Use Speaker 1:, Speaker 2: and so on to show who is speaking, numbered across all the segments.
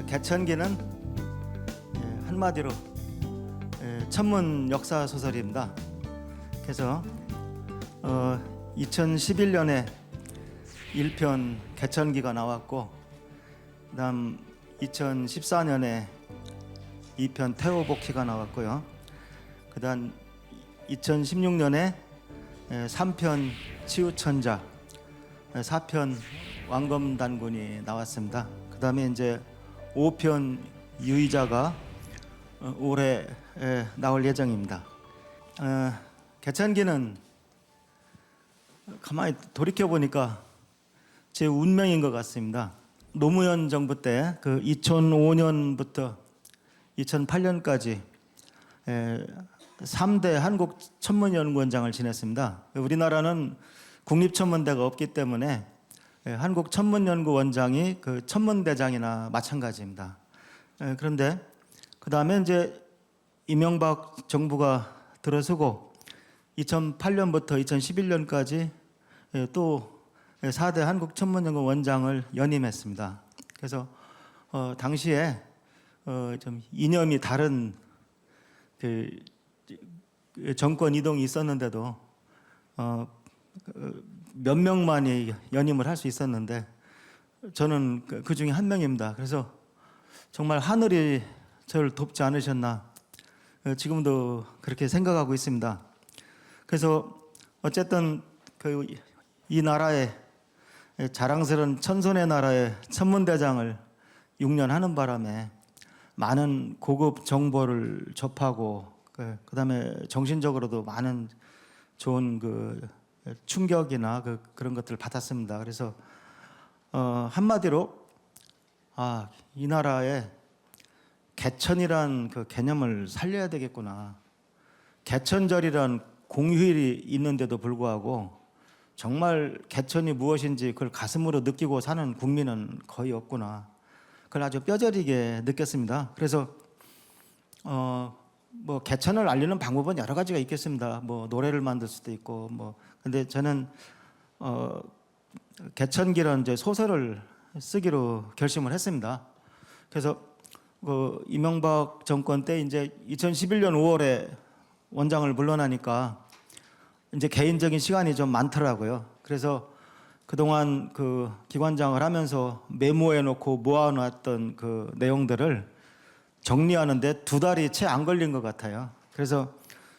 Speaker 1: 개천기는 한마디로 천문 역사 소설입니다. 그래서 2011년에 1편 개천기가 나왔고, 그다음 2014년에 2편 태호복희가 나왔고요. 그다음 2016년에 3편 치우천자, 4편 왕검단군이 나왔습니다. 그다음에 이제 5편 유의자가 올해 나올 예정입니다. 개천기는 가만히 돌이켜 보니까 제 운명인 것 같습니다. 노무현 정부 때 그 2005년부터 2008년까지 3대 한국천문연구원장을 지냈습니다. 우리나라는 국립천문대가 없기 때문에 한국천문연구원장이 그 천문대장이나 마찬가지입니다. 그런데 그 다음에 이제 이명박 정부가 들어서고 2008년부터 2011년까지 또 4대 한국천문연구원장을 연임했습니다. 그래서 당시에 좀 이념이 다른 그 정권 이동이 있었는데도 몇 명만이 연임을 할 수 있었는데 저는 그 중에 한 명입니다. 그래서 정말 하늘이 저를 돕지 않으셨나 지금도 그렇게 생각하고 있습니다. 그래서 어쨌든 이 나라의 자랑스러운 천손의 나라의 천문대장을 6년 하는 바람에 많은 고급 정보를 접하고 그다음에 정신적으로도 많은 좋은 충격이나 그런 것들을 받았습니다. 그래서 한마디로 이 나라에 개천이란 그 개념을 살려야 되겠구나. 개천절이란 공휴일이 있는데도 불구하고 정말 개천이 무엇인지 그걸 가슴으로 느끼고 사는 국민은 거의 없구나. 그걸 아주 뼈저리게 느꼈습니다. 그래서 뭐 개천을 알리는 방법은 여러 가지가 있겠습니다. 뭐 노래를 만들 수도 있고 근데 저는 개천기라는 이제 소설을 쓰기로 결심을 했습니다. 그래서 이명박 정권 때 이제 2011년 5월에 원장을 물러나니까 이제 개인적인 시간이 좀 많더라고요. 그래서 그동안 그 기관장을 하면서 메모해 놓고 모아놨던 그 내용들을 정리하는데 2달이 채 안 걸린 것 같아요. 그래서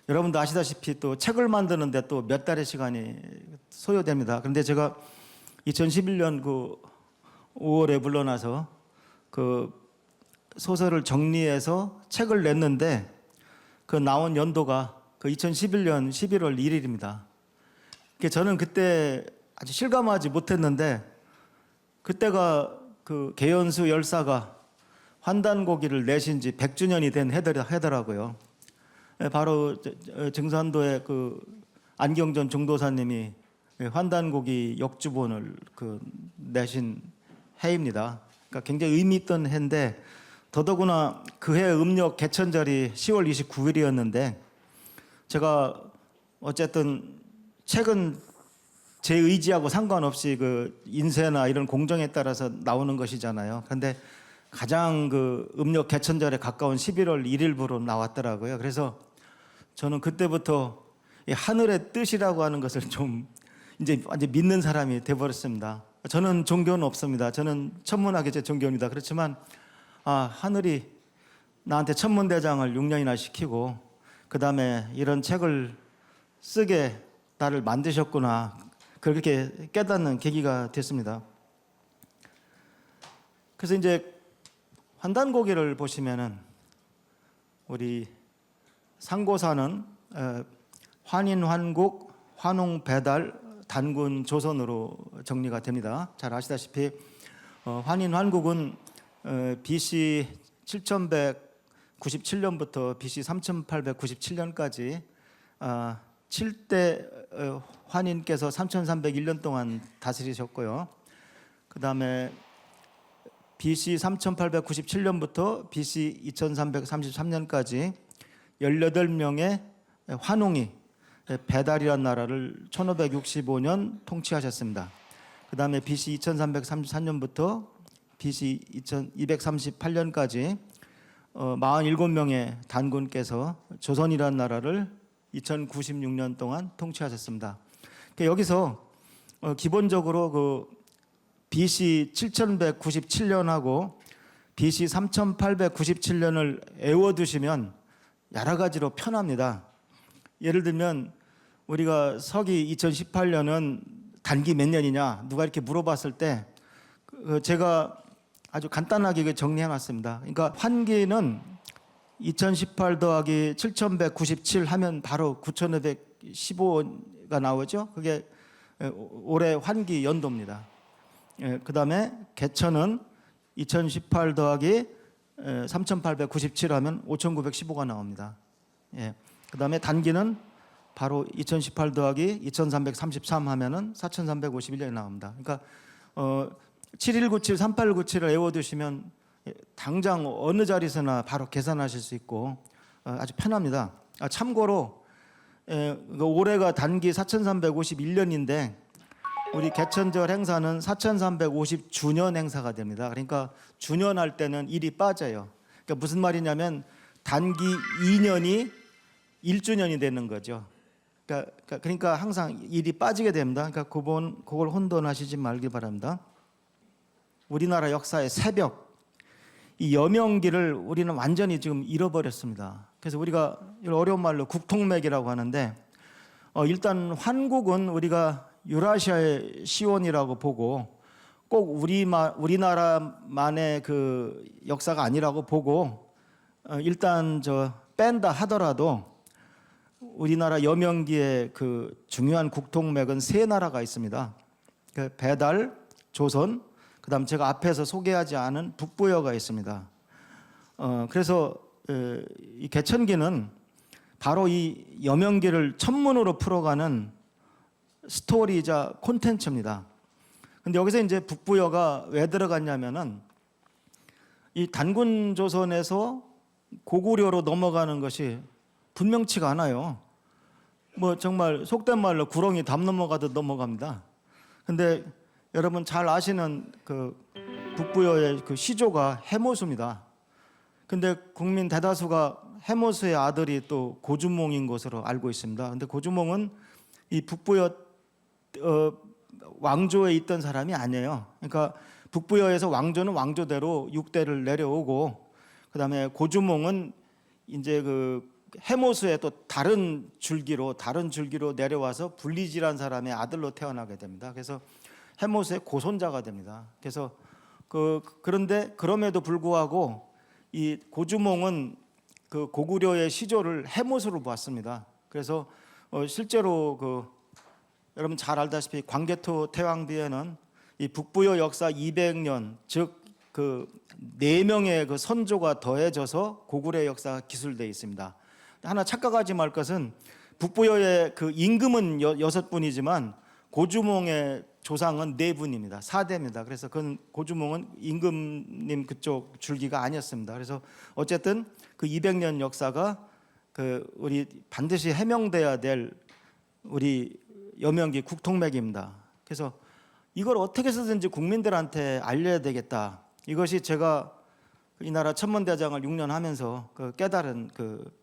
Speaker 1: 여러분도 아시다시피 또 책을 만드는데 또 몇 달의 시간이 소요됩니다. 그런데 제가 2011년 5월에 물러나서 그 소설을 정리해서 책을 냈는데 그 나온 연도가 2011년 11월 1일입니다. 저는 그때 아주 실감하지 못했는데 그때가 그 개연수 열사가 환단고기를 내신 지 100주년이 된 해더라고요. 바로 증산도의 안경전 중도사님이 환단고기 역주본을 내신 해입니다. 그러니까 굉장히 의미 있던 해인데 더더구나 그해 음력 개천절이 10월 29일이었는데 제가 어쨌든 책은 제 의지하고 상관없이 인쇄나 이런 공정에 따라서 나오는 것이잖아요. 그런데 가장 음력 개천절에 가까운 11월 1일부로 나왔더라고요. 그래서 저는 그때부터 이 하늘의 뜻이라고 하는 것을 좀 이제 완전 믿는 사람이 돼버렸습니다. 저는 종교는 없습니다. 저는 천문학이 제 종교입니다. 그렇지만 하늘이 나한테 천문대장을 6년이나 시키고 그 다음에 이런 책을 쓰게 나를 만드셨구나. 그렇게 깨닫는 계기가 됐습니다. 그래서 이제 환단고기를 보시면은 우리 상고사는 환인환국, 환웅배달, 단군 조선으로 정리가 됩니다. 잘 아시다시피 환인환국은 BC 7197년부터 BC 3897년까지 7대 환인께서 3301년 동안 다스리셨고요. 그 다음에 BC 3897년부터 BC 2333년까지 18명의 환웅이 배달이라는 나라를 1565년 통치하셨습니다. 그 다음에 BC 2334년부터 BC 2238년까지 47명의 단군께서 조선이라는 나라를 2096년 동안 통치하셨습니다. 여기서 기본적으로 그 BC 7197년하고 BC 3897년을 애워두시면 여러 가지로 편합니다. 예를 들면 우리가 서기 2018년은 단기 몇 년이냐 누가 이렇게 물어봤을 때 제가 아주 간단하게 정리해놨습니다. 그러니까 환기는 2018 더하기 7197 하면 바로 9515가 나오죠. 그게 올해 환기 연도입니다. 그 다음에 개천은 2018 더하기 3897 하면 5915가 나옵니다. 그 다음에 단기는 바로 2018 더하기 2333 하면은 4351년이 나옵니다. 그러니까 7197, 3897을 외워두시면 당장 어느 자리에서나 바로 계산하실 수 있고 아주 편합니다. 참고로 올해가 단기 4351년인데 우리 개천절 행사는 4350주년 행사가 됩니다. 그러니까 주년할 때는 일이 빠져요. 그러니까 무슨 말이냐면 단기 2년이 1주년이 되는 거죠. 그러니까 항상 일이 빠지게 됩니다. 그러니까 그걸 혼돈하시지 말기 바랍니다. 우리나라 역사의 새벽, 이 여명기를 우리는 완전히 지금 잃어버렸습니다. 그래서 우리가 어려운 말로 국통맥이라고 하는데 일단 환국은 우리가 유라시아의 시온이라고 보고 꼭 우리나라만의 그 역사가 아니라고 보고 일단 뺀다 하더라도 우리나라 여명기의 그 중요한 국통맥은 세 나라가 있습니다. 배달, 조선, 그다음 제가 앞에서 소개하지 않은 북부여가 있습니다. 그래서 이 개천기는 바로 이 여명기를 천문으로 풀어가는 스토리이자 콘텐츠입니다. 근데 여기서 이제 북부여가 왜 들어갔냐면은 이 단군 조선에서 고구려로 넘어가는 것이 분명치가 않아요. 뭐 정말 속된 말로 구렁이 담 넘어가듯 넘어갑니다. 근데 여러분 잘 아시는 그 북부여의 그 시조가 해모수입니다. 근데 국민 대다수가 해모수의 아들이 또 고주몽인 것으로 알고 있습니다. 근데 고주몽은 이 북부여 왕조에 있던 사람이 아니에요. 그러니까 북부여에서 왕조는 왕조대로 6대를 내려오고 그다음에 고주몽은 이제 그 해모수의 또 다른 줄기로 내려와서 불리지란 사람의 아들로 태어나게 됩니다. 그래서 해모수의 고손자가 됩니다. 그래서 그런데 그럼에도 불구하고 이 고주몽은 그 고구려의 시조를 해모수로 보았습니다. 그래서 실제로 여러분 잘 알다시피 광개토 태왕비에는 이 북부여 역사 200년 즉 그 4명의 그 선조가 더해져서 고구려의 역사가 기술되어 있습니다. 하나 착각하지 말 것은 북부여의 그 임금은 6분이지만 고주몽의 조상은 4분입니다. 4대입니다. 그래서 그건 고주몽은 임금님 그쪽 줄기가 아니었습니다. 그래서 어쨌든 그 200년 역사가 그 우리 반드시 해명돼야 될 우리 여명기 국통맥입니다. 그래서 이걸 어떻게 해서든지 국민들한테 알려야 되겠다. 이것이 제가 이 나라 천문대장을 6년 하면서 깨달은 그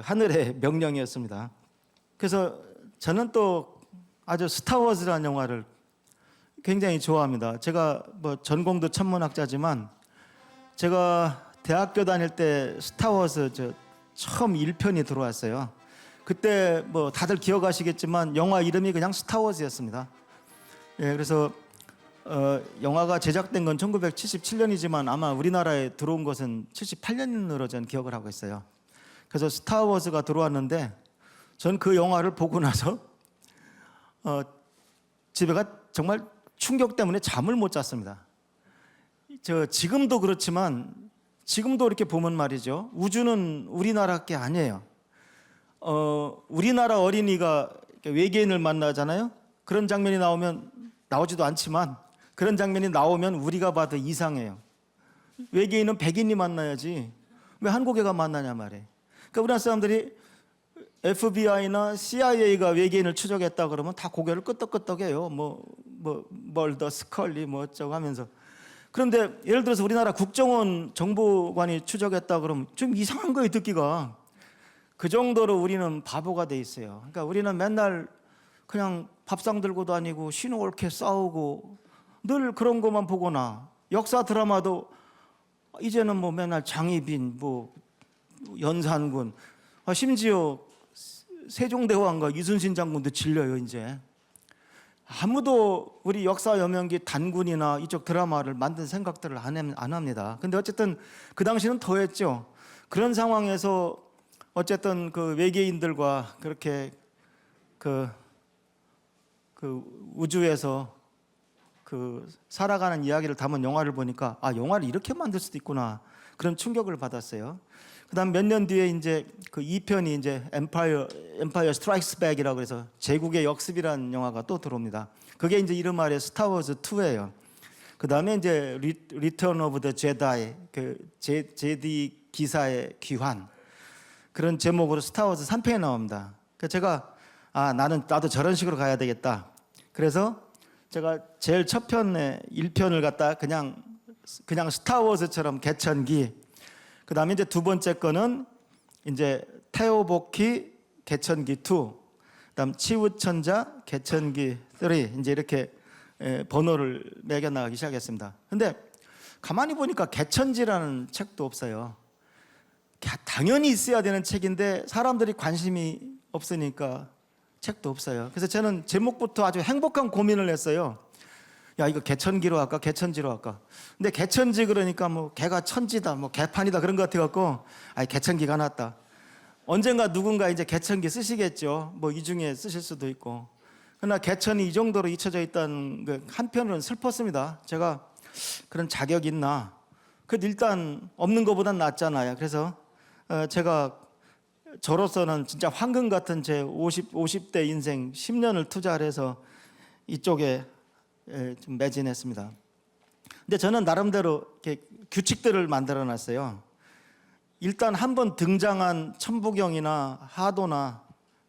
Speaker 1: 하늘의 명령이었습니다. 그래서 저는 또 아주 스타워즈라는 영화를 굉장히 좋아합니다. 제가 뭐 전공도 천문학자지만 제가 대학교 다닐 때 스타워즈 처음 1편이 들어왔어요. 그때 뭐 다들 기억하시겠지만 영화 이름이 그냥 스타워즈였습니다. 그래서 영화가 제작된 건 1977년이지만 아마 우리나라에 들어온 것은 78년으로 전 기억을 하고 있어요. 그래서 스타워즈가 들어왔는데 전 그 영화를 보고 나서 집에가 정말 충격 때문에 잠을 못 잤습니다. 지금도 그렇지만 지금도 이렇게 보면 말이죠. 우주는 우리나라 게 아니에요. 우리나라 어린이가 외계인을 만나잖아요. 그런 장면이 나오지도 않지만 그런 장면이 나오면 우리가 봐도 이상해요. 외계인은 백인이 만나야지 왜 한국애가 만나냐 말이에요. 그러니까 우리나라 사람들이 FBI나 CIA가 외계인을 추적했다 그러면 다 고개를 끄덕끄덕해요. 멀더 스컬리 뭐 어쩌고 하면서. 그런데 예를 들어서 우리나라 국정원 정보관이 추적했다 그러면 좀 이상한 거예요, 듣기가. 그 정도로 우리는 바보가 돼 있어요. 그러니까 우리는 맨날 그냥 밥상 들고 다니고 신호올케 싸우고 늘 그런 것만 보거나, 역사 드라마도 이제는 뭐 맨날 장희빈, 뭐 연산군, 심지어 세종대왕과 이순신 장군도 질려요. 이제 아무도 우리 역사 여명기 단군이나 이쪽 드라마를 만든 생각들을 안 합니다. 근데 어쨌든 그 당시는 더했죠. 그런 상황에서 어쨌든 그 외계인들과 그렇게 그 우주에서 그 살아가는 이야기를 담은 영화를 보니까 아, 영화를 이렇게 만들 수도 있구나, 그런 충격을 받았어요. 그다음 몇 년 뒤에 이제 그 2편이 이제 엠파이어 스트라이크스 백이라고 해서 제국의 역습이라는 영화가 또 들어옵니다. 그게 이제 이름 아래 스타워즈 2예요. 그다음에 이제 리턴 오브 더 제다이, 그 제디 기사의 귀환, 그런 제목으로 스타워즈 3편이 나옵니다. 그래서 제가 나도 저런 식으로 가야 되겠다. 그래서 제가 제일 첫 편에 1편을 갖다 그냥 스타워즈처럼 개천기, 그다음에 이제 두 번째 거는 이제 태오복희 개천기 2, 그다음 치우천자 개천기 3, 이제 이렇게 번호를 매겨 나가기 시작했습니다. 근데 가만히 보니까 개천지라는 책도 없어요. 당연히 있어야 되는 책인데 사람들이 관심이 없으니까 책도 없어요. 그래서 저는 제목부터 아주 행복한 고민을 했어요. 야, 이거 개천기로 할까 개천지로 할까. 근데 개천지 그러니까 뭐 개가 천지다, 뭐 개판이다, 그런 것 같아갖고 개천기가 낫다. 언젠가 누군가 이제 개천기 쓰시겠죠. 뭐 이 중에 쓰실 수도 있고. 그러나 개천이 이 정도로 잊혀져 있다는 그 한편으로는 슬펐습니다. 제가 그런 자격이 있나. 그래도 일단 없는 것보단 낫잖아요. 그래서 제가 저로서는 진짜 황금 같은 제 50대 인생 10년을 투자를 해서 이쪽에 좀 매진했습니다. 근데 저는 나름대로 이렇게 규칙들을 만들어 놨어요. 일단 한번 등장한 천부경이나 하도나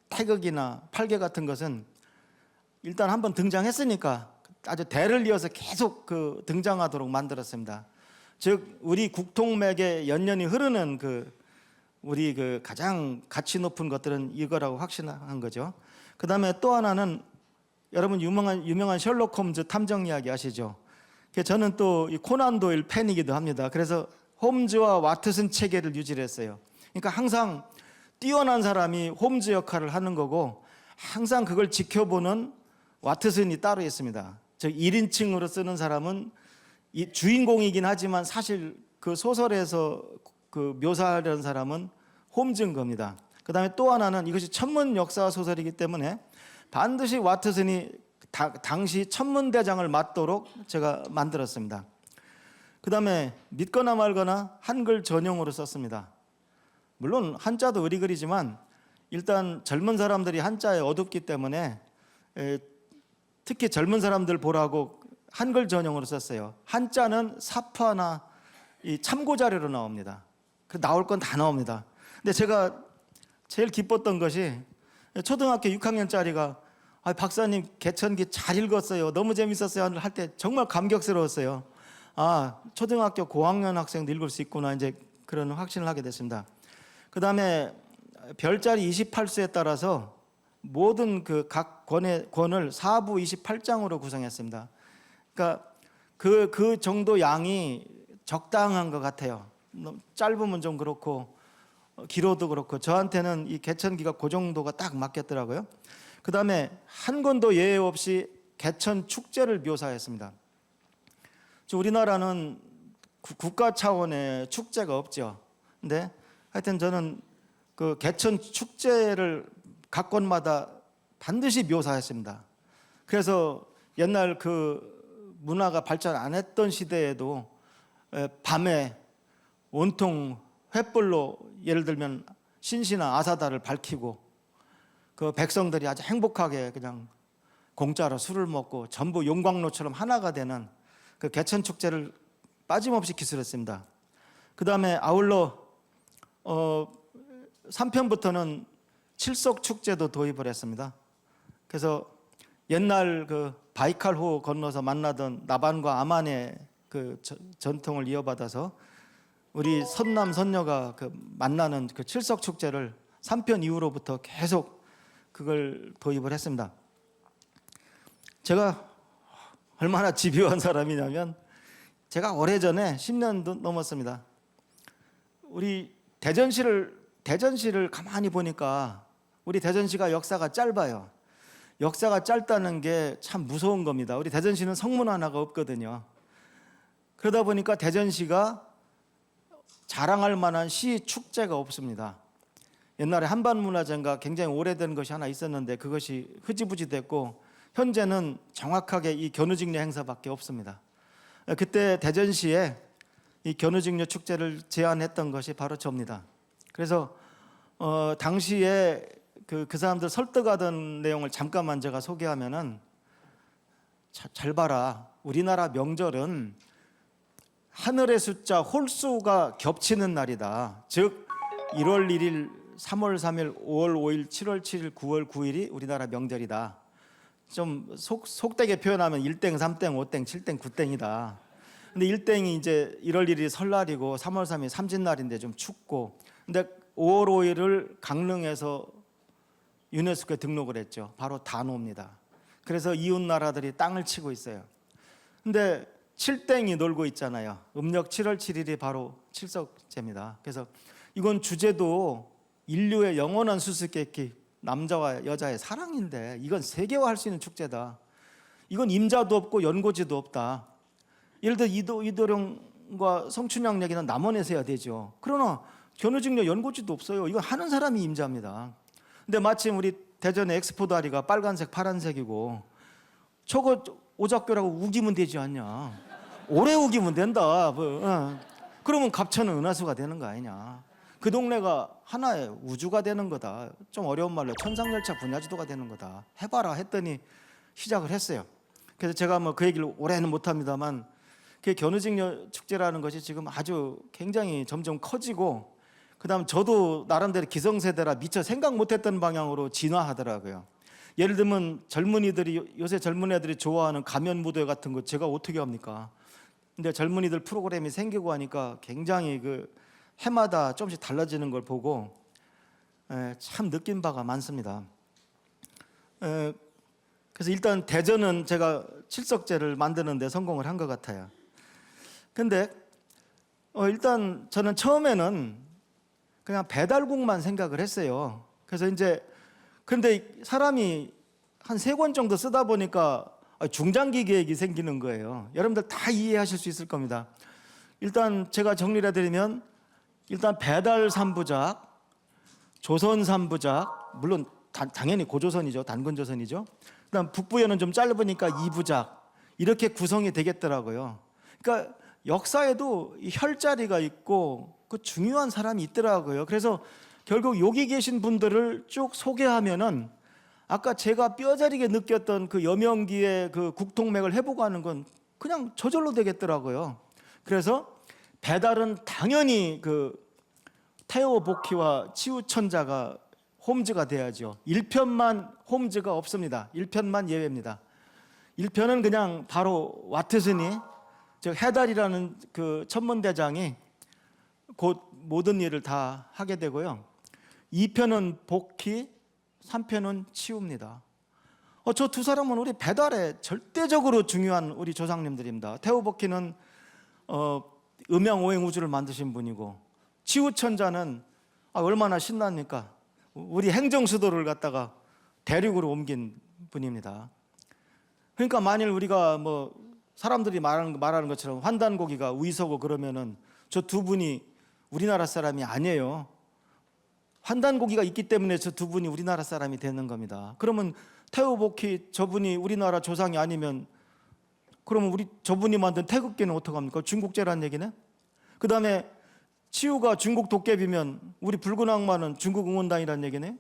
Speaker 1: 태극이나 팔개 같은 것은 일단 한번 등장했으니까 아주 대를 이어서 계속 그 등장하도록 만들었습니다. 즉 우리 국통맥에 연연히 흐르는 우리 가장 가치 높은 것들은 이거라고 확신한 거죠. 그 다음에 또 하나는 여러분 유명한 셜록 홈즈 탐정 이야기 아시죠? 저는 또 이 코난 도일 팬이기도 합니다. 그래서 홈즈와 와트슨 체계를 유지를 했어요. 그러니까 항상 뛰어난 사람이 홈즈 역할을 하는 거고 항상 그걸 지켜보는 와트슨이 따로 있습니다. 즉 1인칭으로 쓰는 사람은 이 주인공이긴 하지만 사실 그 소설에서 그 묘사하려는 사람은 홈즈인 겁니다. 그 다음에 또 하나는 이것이 천문 역사 소설이기 때문에 반드시 와트슨이 당시 천문대장을 맡도록 제가 만들었습니다. 그 다음에 믿거나 말거나 한글 전용으로 썼습니다. 물론 한자도 의리그리지만 일단 젊은 사람들이 한자에 어둡기 때문에 특히 젊은 사람들 보라고 한글 전용으로 썼어요. 한자는 사파나 이 참고자료로 나옵니다. 나올 건 다 나옵니다. 근데 제가 제일 기뻤던 것이 초등학교 6학년짜리가 박사님 개천기 잘 읽었어요, 너무 재밌었어요 할 때 정말 감격스러웠어요. 초등학교 고학년 학생도 읽을 수 있구나, 이제 그런 확신을 하게 됐습니다. 그 다음에 별자리 28수에 따라서 모든 각 권을 4부 28장으로 구성했습니다. 그러니까 그 정도 양이 적당한 것 같아요. 짧으면 좀 그렇고 길어도 그렇고 저한테는 이 개천기가 그 정도가 딱 맞겠더라고요. 그 다음에 한 권도 예외 없이 개천 축제를 묘사했습니다. 우리나라는 국가 차원의 축제가 없죠. 근데 하여튼 저는 그 개천 축제를 각 권마다 반드시 묘사했습니다. 그래서 옛날 그 문화가 발전 안 했던 시대에도 밤에 온통 횃불로 예를 들면 신시나 아사다를 밝히고 그 백성들이 아주 행복하게 그냥 공짜로 술을 먹고 전부 용광로처럼 하나가 되는 그 개천 축제를 빠짐없이 기술했습니다. 그 다음에 아울러 3편부터는 칠석 축제도 도입을 했습니다. 그래서 옛날 그 바이칼호 건너서 만나던 나반과 아만의 그 전통을 이어받아서 우리 선남 선녀가 그 만나는 그 칠석 축제를 3편 이후로부터 계속 그걸 도입을 했습니다. 제가 얼마나 집요한 사람이냐면 제가 오래전에 10년도 넘었습니다. 우리 대전시를 가만히 보니까 우리 대전시가 역사가 짧아요. 역사가 짧다는 게 참 무서운 겁니다. 우리 대전시는 성문 하나가 없거든요. 그러다 보니까 대전시가 자랑할 만한 시 축제가 없습니다. 옛날에 한반문화재인가 굉장히 오래된 것이 하나 있었는데 그것이 흐지부지 됐고 현재는 정확하게 이 견우직녀 행사밖에 없습니다. 그때 대전시에 이 견우직녀 축제를 제안했던 것이 바로 저입니다. 그래서 당시에 그 사람들 설득하던 내용을 잠깐만 제가 소개하면은 잘 봐라. 우리나라 명절은 하늘의 숫자 홀수가 겹치는 날이다. 즉 1월 1일, 3월 3일, 5월 5일, 7월 7일, 9월 9일이 우리나라 명절이다. 좀 속되게 표현하면 1땡, 3땡, 5땡, 7땡, 9땡이다. 근데 1땡이 이제 1월 1일이 설날이고 3월 3일 삼진날인데 좀 춥고, 근데 5월 5일을 강릉에서 유네스코에 등록을 했죠. 바로 단오입니다. 그래서 이웃 나라들이 땅을 치고 있어요. 근데 7땡이 놀고 있잖아요. 음력 7월 7일이 바로 칠석제입니다. 그래서 이건 주제도 인류의 영원한 수수께끼, 남자와 여자의 사랑인데 이건 세계화할 수 있는 축제다. 이건 임자도 없고 연고지도 없다. 예를 들어 이도령과 성춘향 얘기는 남원에서 해야 되죠. 그러나 견우직녀 연고지도 없어요. 이건 하는 사람이 임자입니다. 근데 마침 우리 대전의 엑스포 다리가 빨간색, 파란색이고 저거 오작교라고 우기면 되지 않냐. 오래 우기면 된다. 그러면 갑천은 은하수가 되는 거 아니냐. 그 동네가 하나의 우주가 되는 거다. 좀 어려운 말로 천상열차 분야지도가 되는 거다. 해봐라 했더니 시작을 했어요. 그래서 제가 뭐 그 얘기를 오래는 못합니다만 그 견우직녀 축제라는 것이 지금 아주 굉장히 점점 커지고 그다음 저도 나름대로 기성세대라 미처 생각 못했던 방향으로 진화하더라고요. 예를 들면 요새 젊은 애들이 좋아하는 가면 무대 같은 거 제가 어떻게 합니까? 근데 젊은이들 프로그램이 생기고 하니까 굉장히 그 해마다 조금씩 달라지는 걸 보고 참 느낀 바가 많습니다. 그래서 일단 대전은 제가 칠석제를 만드는 데 성공을 한 것 같아요. 근데 일단 저는 처음에는 그냥 배달국만 생각을 했어요. 그래서 이제 근데 사람이 한 3권 정도 쓰다 보니까 중장기 계획이 생기는 거예요. 여러분들 다 이해하실 수 있을 겁니다. 일단 제가 정리를 해드리면 일단 배달 3부작, 조선 3부작, 물론 당연히 고조선이죠. 단군조선이죠. 그다음 북부연은 좀 짧으니까 2부작 이렇게 구성이 되겠더라고요. 그러니까 역사에도 이 혈자리가 있고 그 중요한 사람이 있더라고요. 그래서 결국 여기 계신 분들을 쭉 소개하면은 아까 제가 뼈저리게 느꼈던 그 여명기의 그 국통맥을 해보고 하는 건 그냥 저절로 되겠더라고요. 그래서 배달은 당연히 그 태호 복희와 치우천자가 홈즈가 돼야죠. 1편만 홈즈가 없습니다. 1편만 예외입니다. 1편은 그냥 바로 와트슨이 즉 해달이라는 그 천문대장이 곧 모든 일을 다 하게 되고요. 2편은 복희, 3편은 치우입니다. 저 두 사람은 우리 배달에 절대적으로 중요한 우리 조상님들입니다. 태호 복희는 음양 오행 우주를 만드신 분이고 치우천자는 얼마나 신납니까? 우리 행정수도를 갖다가 대륙으로 옮긴 분입니다. 그러니까 만일 우리가 뭐 사람들이 말하는 것처럼 환단고기가 우이서고 그러면은 저 두 분이 우리나라 사람이 아니에요. 환단고기가 있기 때문에 저 두 분이 우리나라 사람이 되는 겁니다. 그러면 태호복희 저분이 우리나라 조상이 아니면 그러면 저분이 만든 태극기는 어떡합니까? 중국제란 얘기네. 그 다음에 치우가 중국 도깨비면 우리 붉은 악마는 중국 응원단이란 얘기네.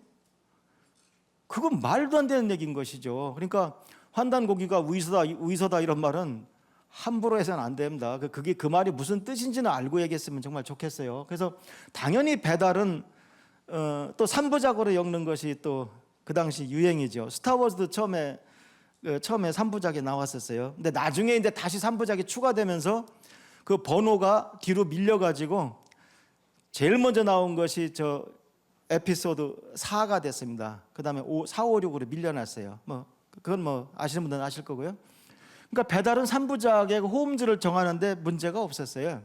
Speaker 1: 그건 말도 안 되는 얘기인 것이죠. 그러니까 환단고기가 우이서다 이런 말은 함부로 해서는 안 됩니다. 그게 그 말이 무슨 뜻인지는 알고 얘기했으면 정말 좋겠어요. 그래서 당연히 배달은 또 3부작으로 엮는 것이 또 그 당시 유행이죠. 스타워즈도 처음에 처음에 3부작에 나왔었어요. 근데 나중에 이제 다시 3부작이 추가되면서 그 번호가 뒤로 밀려가지고 제일 먼저 나온 것이 저 에피소드 4가 됐습니다. 그 다음에 4, 5, 6으로 밀려났어요. 그건 아시는 분들은 아실 거고요. 그러니까 배달은 3부작의 호음질을 정하는데 문제가 없었어요.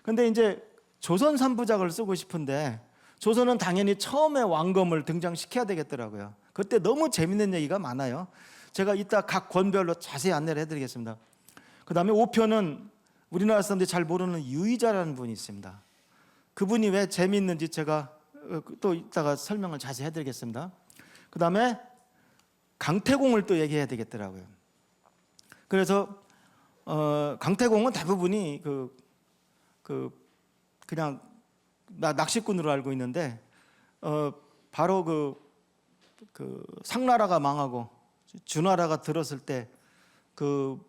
Speaker 1: 근데 이제 조선 3부작을 쓰고 싶은데 조선은 당연히 처음에 왕검을 등장시켜야 되겠더라고요. 그때 너무 재밌는 얘기가 많아요. 제가 이따 각 권별로 자세히 안내를 해드리겠습니다. 그 다음에 5편은 우리나라 사람들이 잘 모르는 유의자라는 분이 있습니다. 그분이 왜 재미있는지 제가 또 이따가 설명을 자세히 해드리겠습니다. 그 다음에 강태공을 또 얘기해야 되겠더라고요. 그래서 강태공은 대부분이 그냥 낚시꾼으로 알고 있는데 바로 그 상나라가 망하고 주나라가 들었을 때 그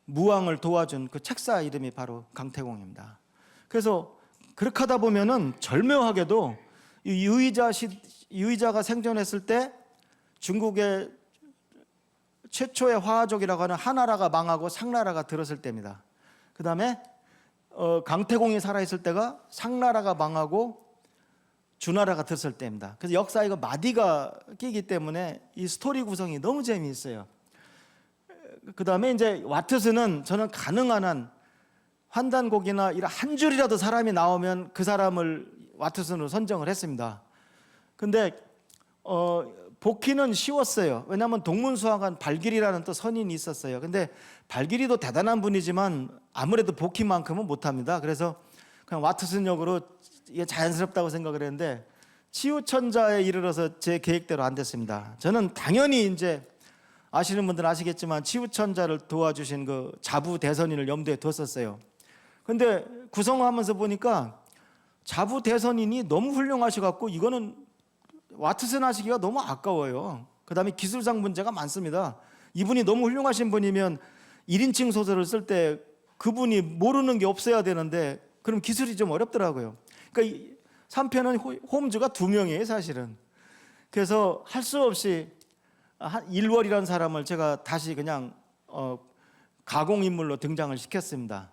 Speaker 1: 무왕을 도와준 그 책사 이름이 바로 강태공입니다. 그래서 그렇게 하다 보면은 절묘하게도 이 유의자가 생존했을 때 중국의 최초의 화족이라고 하는 하나라가 망하고 상나라가 들었을 때입니다. 그 다음에 강태공이 살아있을 때가 상나라가 망하고 주나라가 들었을 때입니다. 그래서 역사에 이거 마디가 끼기 때문에 이 스토리 구성이 너무 재미있어요. 그 다음에 이제 와트스는 저는 가능한 한 환단곡이나 이런 한 줄이라도 사람이 나오면 그 사람을 와트슨으로 선정을 했습니다. 근데 복희는 쉬웠어요. 왜냐하면 동문수학한 발길이라는 또 선인이 있었어요. 근데 발길이도 대단한 분이지만 아무래도 복희만큼은 못합니다. 그래서 그냥 와트슨 역으로 이게 자연스럽다고 생각을 했는데 치우천자에 이르러서 제 계획대로 안 됐습니다. 저는 당연히 이제 아시는 분들은 아시겠지만 치우천자를 도와주신 그 자부 대선인을 염두에 뒀었어요. 근데 구성하면서 보니까 자부 대선인이 너무 훌륭하셔갖고 이거는 와트슨 하시기가 너무 아까워요. 그 다음에 기술상 문제가 많습니다. 이분이 너무 훌륭하신 분이면 1인칭 소설을 쓸 때 그분이 모르는 게 없어야 되는데 그럼 기술이 좀 어렵더라고요. 그러니까 3편은 홈즈가 2명이에요 사실은. 그래서 할 수 없이 일월이라는 사람을 제가 다시 그냥 가공인물로 등장을 시켰습니다.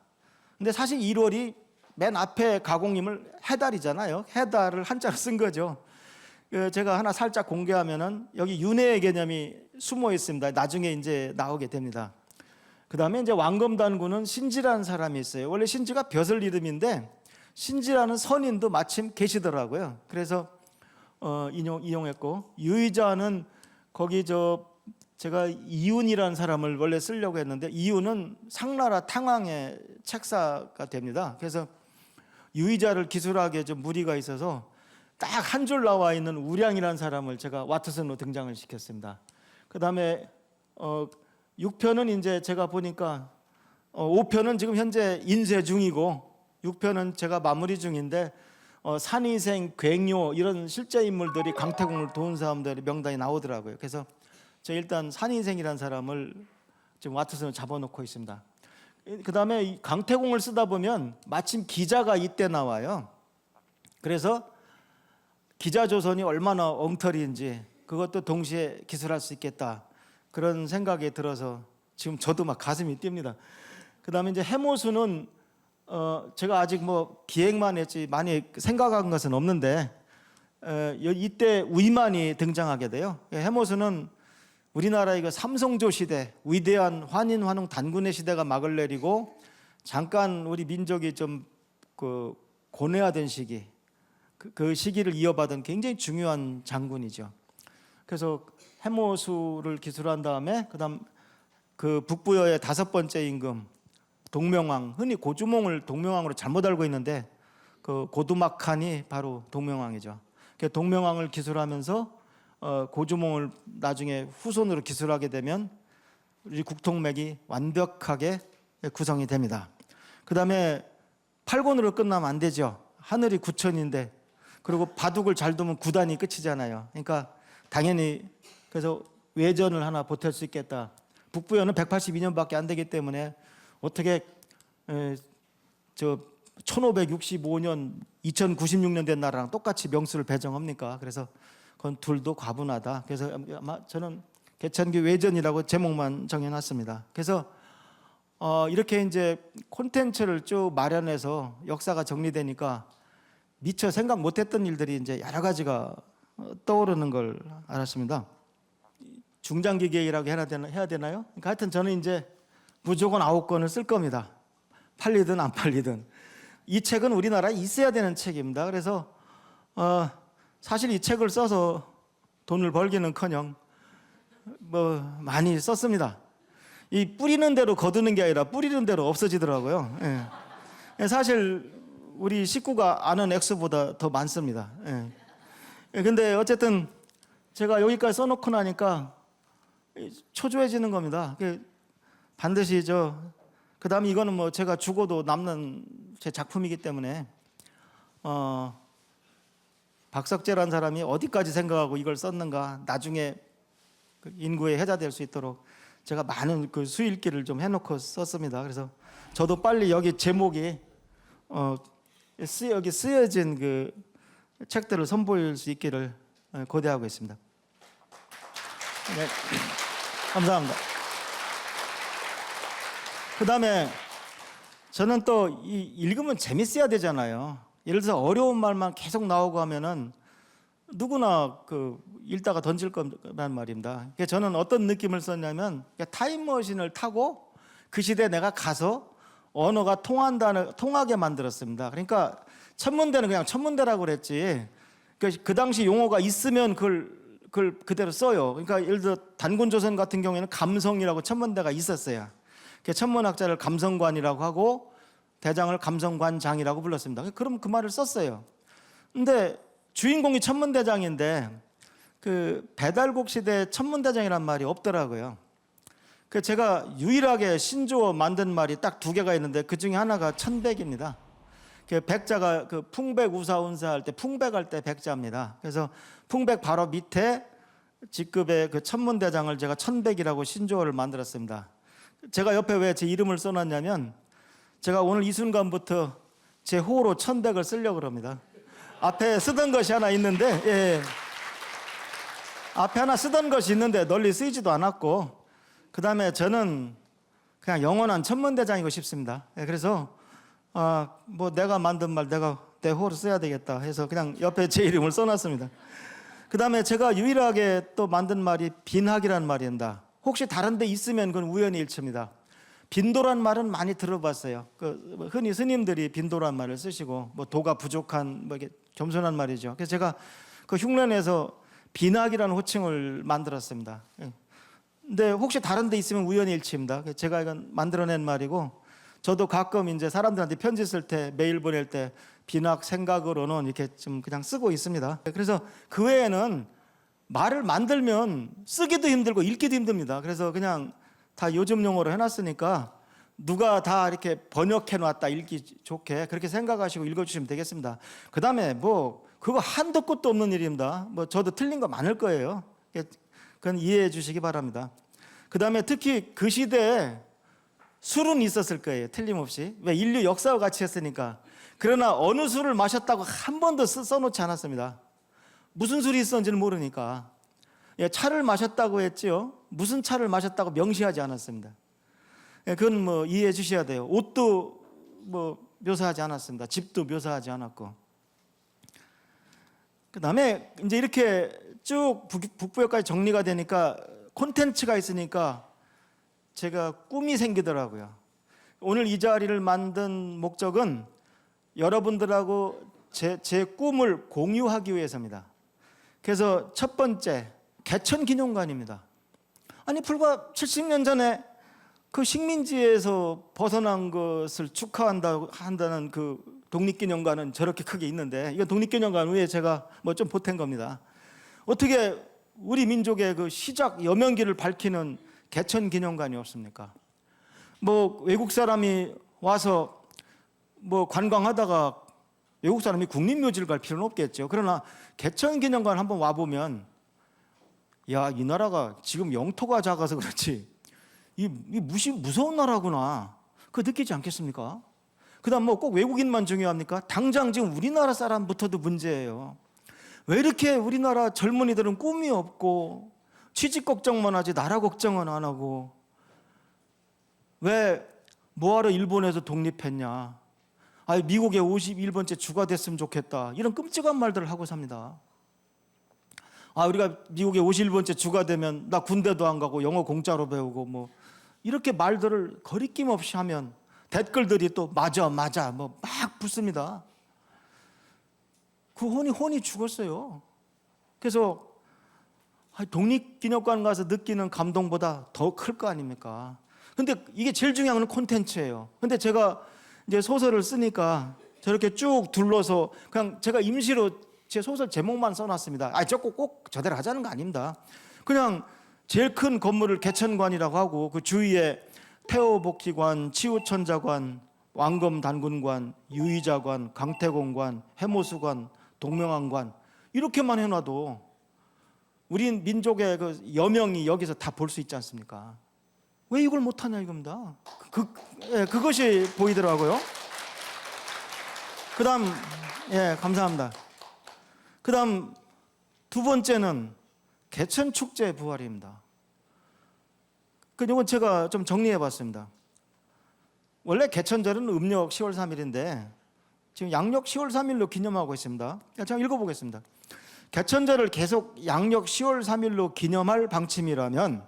Speaker 1: 근데 사실 일월이 맨 앞에 가공임을 해달이잖아요. 해달을 한자로 쓴 거죠. 제가 하나 살짝 공개하면은 여기 윤회의 개념이 숨어 있습니다. 나중에 이제 나오게 됩니다. 그 다음에 이제 왕검단군은 신지라는 사람이 있어요. 원래 신지가 벼슬 이름인데 신지라는 선인도 마침 계시더라고요. 그래서 이용했고 유의자는 거기 제가 이윤이라는 사람을 원래 쓰려고 했는데 이윤은 상나라 탕왕의 책사가 됩니다. 그래서 유의자를 기술하기에 좀 무리가 있어서 딱 한 줄 나와 있는 우량이라는 사람을 제가 와트슨으로 등장을 시켰습니다. 그 다음에 6편은 이제 제가 보니까 5편은 지금 현재 인쇄 중이고 6편은 제가 마무리 중인데 산이생, 괭요 이런 실제 인물들이 강태공을 도운 사람들의 명단이 나오더라고요. 그래서 제가 일단 산이생이라는 사람을 지금 와트슨으로 잡아놓고 있습니다. 그 다음에 강태공을 쓰다 보면 마침 기자가 이때 나와요. 그래서 기자조선이 얼마나 엉터리인지 그것도 동시에 기술할 수 있겠다 그런 생각이 들어서 지금 저도 막 가슴이 뜁니다. 그 다음에 이제 해모수는 제가 아직 기획만 했지 많이 생각한 것은 없는데 이때 위만이 등장하게 돼요. 해모수는 우리나라의 그 삼성조 시대 위대한 환인환웅 단군의 시대가 막을 내리고 잠깐 우리 민족이 좀 고뇌화된 시기 그 시기를 이어받은 굉장히 중요한 장군이죠. 그래서 해모수를 기술한 다음에 그다음 그 북부여의 5번째 임금 동명왕, 흔히 고주몽을 동명왕으로 잘못 알고 있는데 그 고두막한이 바로 동명왕이죠. 동명왕을 기술하면서 고주몽을 나중에 후손으로 기술하게 되면 우리 국통맥이 완벽하게 구성이 됩니다. 그 다음에 8권으로 끝나면 안 되죠. 하늘이 9천인데 그리고 바둑을 잘 두면 9단이 끝이잖아요. 그러니까 당연히 그래서 외전을 하나 보탤 수 있겠다. 북부여는 182년밖에 안 되기 때문에 어떻게 1565년 2096년 된 나라랑 똑같이 명수를 배정합니까? 그래서 그건 둘도 과분하다. 그래서 아마 저는 개천기 외전이라고 제목만 정해놨습니다. 그래서 이렇게 이제 콘텐츠를 쭉 마련해서 역사가 정리되니까 미처 생각 못했던 일들이 이제 여러 가지가 떠오르는 걸 알았습니다. 중장기 계획이라고 해야 되나요? 그러니까 하여튼 저는 이제 무조건 9권을 쓸 겁니다. 팔리든 안 팔리든. 이 책은 우리나라에 있어야 되는 책입니다. 그래서 사실 이 책을 써서 돈을 벌기는커녕 뭐 많이 썼습니다. 이 뿌리는 대로 거두는 게 아니라 뿌리는 대로 없어지더라고요. 예. 사실 우리 식구가 아는 액수보다 더 많습니다. 예. 근데 어쨌든 제가 여기까지 써놓고 나니까 초조해지는 겁니다. 반드시 그다음에 이거는 뭐 제가 죽어도 남는 제 작품이기 때문에 박석재라는 사람이 어디까지 생각하고 이걸 썼는가, 나중에 인구에 해자될 수 있도록 제가 많은 그 수일기를 좀 해놓고 썼습니다. 그래서 저도 빨리 여기 제목이 여기 쓰여진 그 책들을 선보일 수 있기를 고대하고 있습니다. 네, 감사합니다. 그다음에 저는 또 읽으면 재밌어야 되잖아요. 예를 들어서 어려운 말만 계속 나오고 하면은 누구나 읽다가 던질 거란 말입니다. 그래서 저는 어떤 느낌을 썼냐면 타임머신을 타고 그 시대에 내가 가서 언어가 통하게 만들었습니다. 그러니까 천문대는 그냥 천문대라고 그랬지. 그 당시 용어가 있으면 그걸 그대로 써요. 그러니까 예를 들어 단군조선 같은 경우에는 감성이라고 천문대가 있었어요. 천문학자를 감성관이라고 하고 대장을 감성관장이라고 불렀습니다. 그럼 그 말을 썼어요. 근데 주인공이 천문대장인데 그 배달국 시대에 천문대장이란 말이 없더라고요. 제가 유일하게 신조어 만든 말이 딱 2개가 있는데 그 중에 하나가 천백입니다. 백자가 풍백우사운사 할 때 풍백할 때 백자입니다. 그래서 풍백 바로 밑에 직급의 그 천문대장을 제가 천백이라고 신조어를 만들었습니다. 제가 옆에 왜 제 이름을 써놨냐면 제가 오늘 이 순간부터 제 호로 천백을 쓰려고 합니다. 앞에 쓰던 것이 하나 있는데, 예. 앞에 하나 쓰던 것이 있는데 널리 쓰이지도 않았고, 그 다음에 저는 그냥 영원한 천문대장이고 싶습니다. 예, 그래서 뭐 내가 만든 말 내가 내 호로 써야 되겠다 해서 그냥 옆에 제 이름을 써놨습니다. 그 다음에 제가 유일하게 또 만든 말이 빈학이라는 말입니다. 혹시 다른 데 있으면 그건 우연히 일치입니다. 빈도란 말은 많이 들어봤어요. 흔히 스님들이 빈도란 말을 쓰시고 뭐 도가 부족한 뭐 이게 겸손한 말이죠. 그래서 제가 그 흉내내서 빈학이라는 호칭을 만들었습니다. 근데 혹시 다른 데 있으면 우연히 일치입니다. 제가 이건 만들어낸 말이고 저도 가끔 이제 사람들한테 편지 쓸 때 메일 보낼 때 빈학 생각으로는 이렇게 좀 그냥 쓰고 있습니다. 그래서 그 외에는 말을 만들면 쓰기도 힘들고 읽기도 힘듭니다. 그래서 그냥 다 요즘 용어로 해놨으니까 누가 다 이렇게 번역해놨다 읽기 좋게 그렇게 생각하시고 읽어주시면 되겠습니다. 그 다음에 뭐 그거 한도 끝도 없는 일입니다. 뭐 저도 틀린 거 많을 거예요. 그건 이해해 주시기 바랍니다. 그 다음에 특히 그 시대에 술은 있었을 거예요. 틀림없이. 왜 인류 역사와 같이 했으니까. 그러나 어느 술을 마셨다고 한 번도 써놓지 않았습니다. 무슨 술이 있었는지는 모르니까. 차를 마셨다고 했지요. 무슨 차를 마셨다고 명시하지 않았습니다. 그건 뭐 이해해 주셔야 돼요. 옷도 뭐 묘사하지 않았습니다. 집도 묘사하지 않았고. 그 다음에 이제 이렇게 쭉 북부역까지 정리가 되니까 콘텐츠가 있으니까 제가 꿈이 생기더라고요. 오늘 이 자리를 만든 목적은 여러분들하고 제 꿈을 공유하기 위해서입니다. 그래서 첫 번째, 개천기념관입니다. 아니 불과 70년 전에 그 식민지에서 벗어난 것을 축하한다는 그 독립기념관은 저렇게 크게 있는데 이건 독립기념관 위에 제가 뭐 좀 보탠 겁니다. 어떻게 우리 민족의 그 시작 여명기를 밝히는 개천기념관이 없습니까? 뭐 외국 사람이 와서 뭐 관광하다가 외국 사람이 국립묘지를 갈 필요는 없겠죠. 그러나 개천기념관 한번 와보면 야, 이 나라가 지금 영토가 작아서 그렇지 이 무서운 나라구나 그거 느끼지 않겠습니까? 그 다음 뭐 꼭 외국인만 중요합니까? 당장 지금 우리나라 사람부터도 문제예요. 왜 이렇게 우리나라 젊은이들은 꿈이 없고 취직 걱정만 하지 나라 걱정은 안 하고 왜 뭐하러 일본에서 독립했냐? 아니 미국에 51번째 주가 됐으면 좋겠다. 이런 끔찍한 말들을 하고 삽니다. 아 우리가 미국에 51번째 주가 되면 나 군대도 안 가고 영어 공짜로 배우고 뭐 이렇게 말들을 거리낌 없이 하면 댓글들이 또 맞아 뭐 막 붙습니다. 그 혼이 죽었어요. 그래서 독립기념관 가서 느끼는 감동보다 더 클 거 아닙니까? 근데 이게 제일 중요한 건 콘텐츠예요. 근데 제가 이제 소설을 쓰니까 저렇게 쭉 둘러서 그냥 제가 임시로 제 소설 제목만 써놨습니다. 저거 꼭 저대로 하자는 거 아닙니다. 그냥 제일 큰 건물을 개천관이라고 하고 그 주위에 태호복희관, 치우천자관, 왕검단군관, 유의자관, 강태공관, 해모수관, 동명안관 이렇게만 해놔도 우리 민족의 그 여명이 여기서 다 볼 수 있지 않습니까? 왜 이걸 못하냐 이겁니다. 그것이 보이더라고요. 그다음 감사합니다. 그다음 두 번째는 개천축제 부활입니다. 이건 제가 좀 정리해봤습니다. 원래 개천절은 음력 10월 3일인데 지금 양력 10월 3일로 기념하고 있습니다. 제가 읽어보겠습니다. 개천절을 계속 양력 10월 3일로 기념할 방침이라면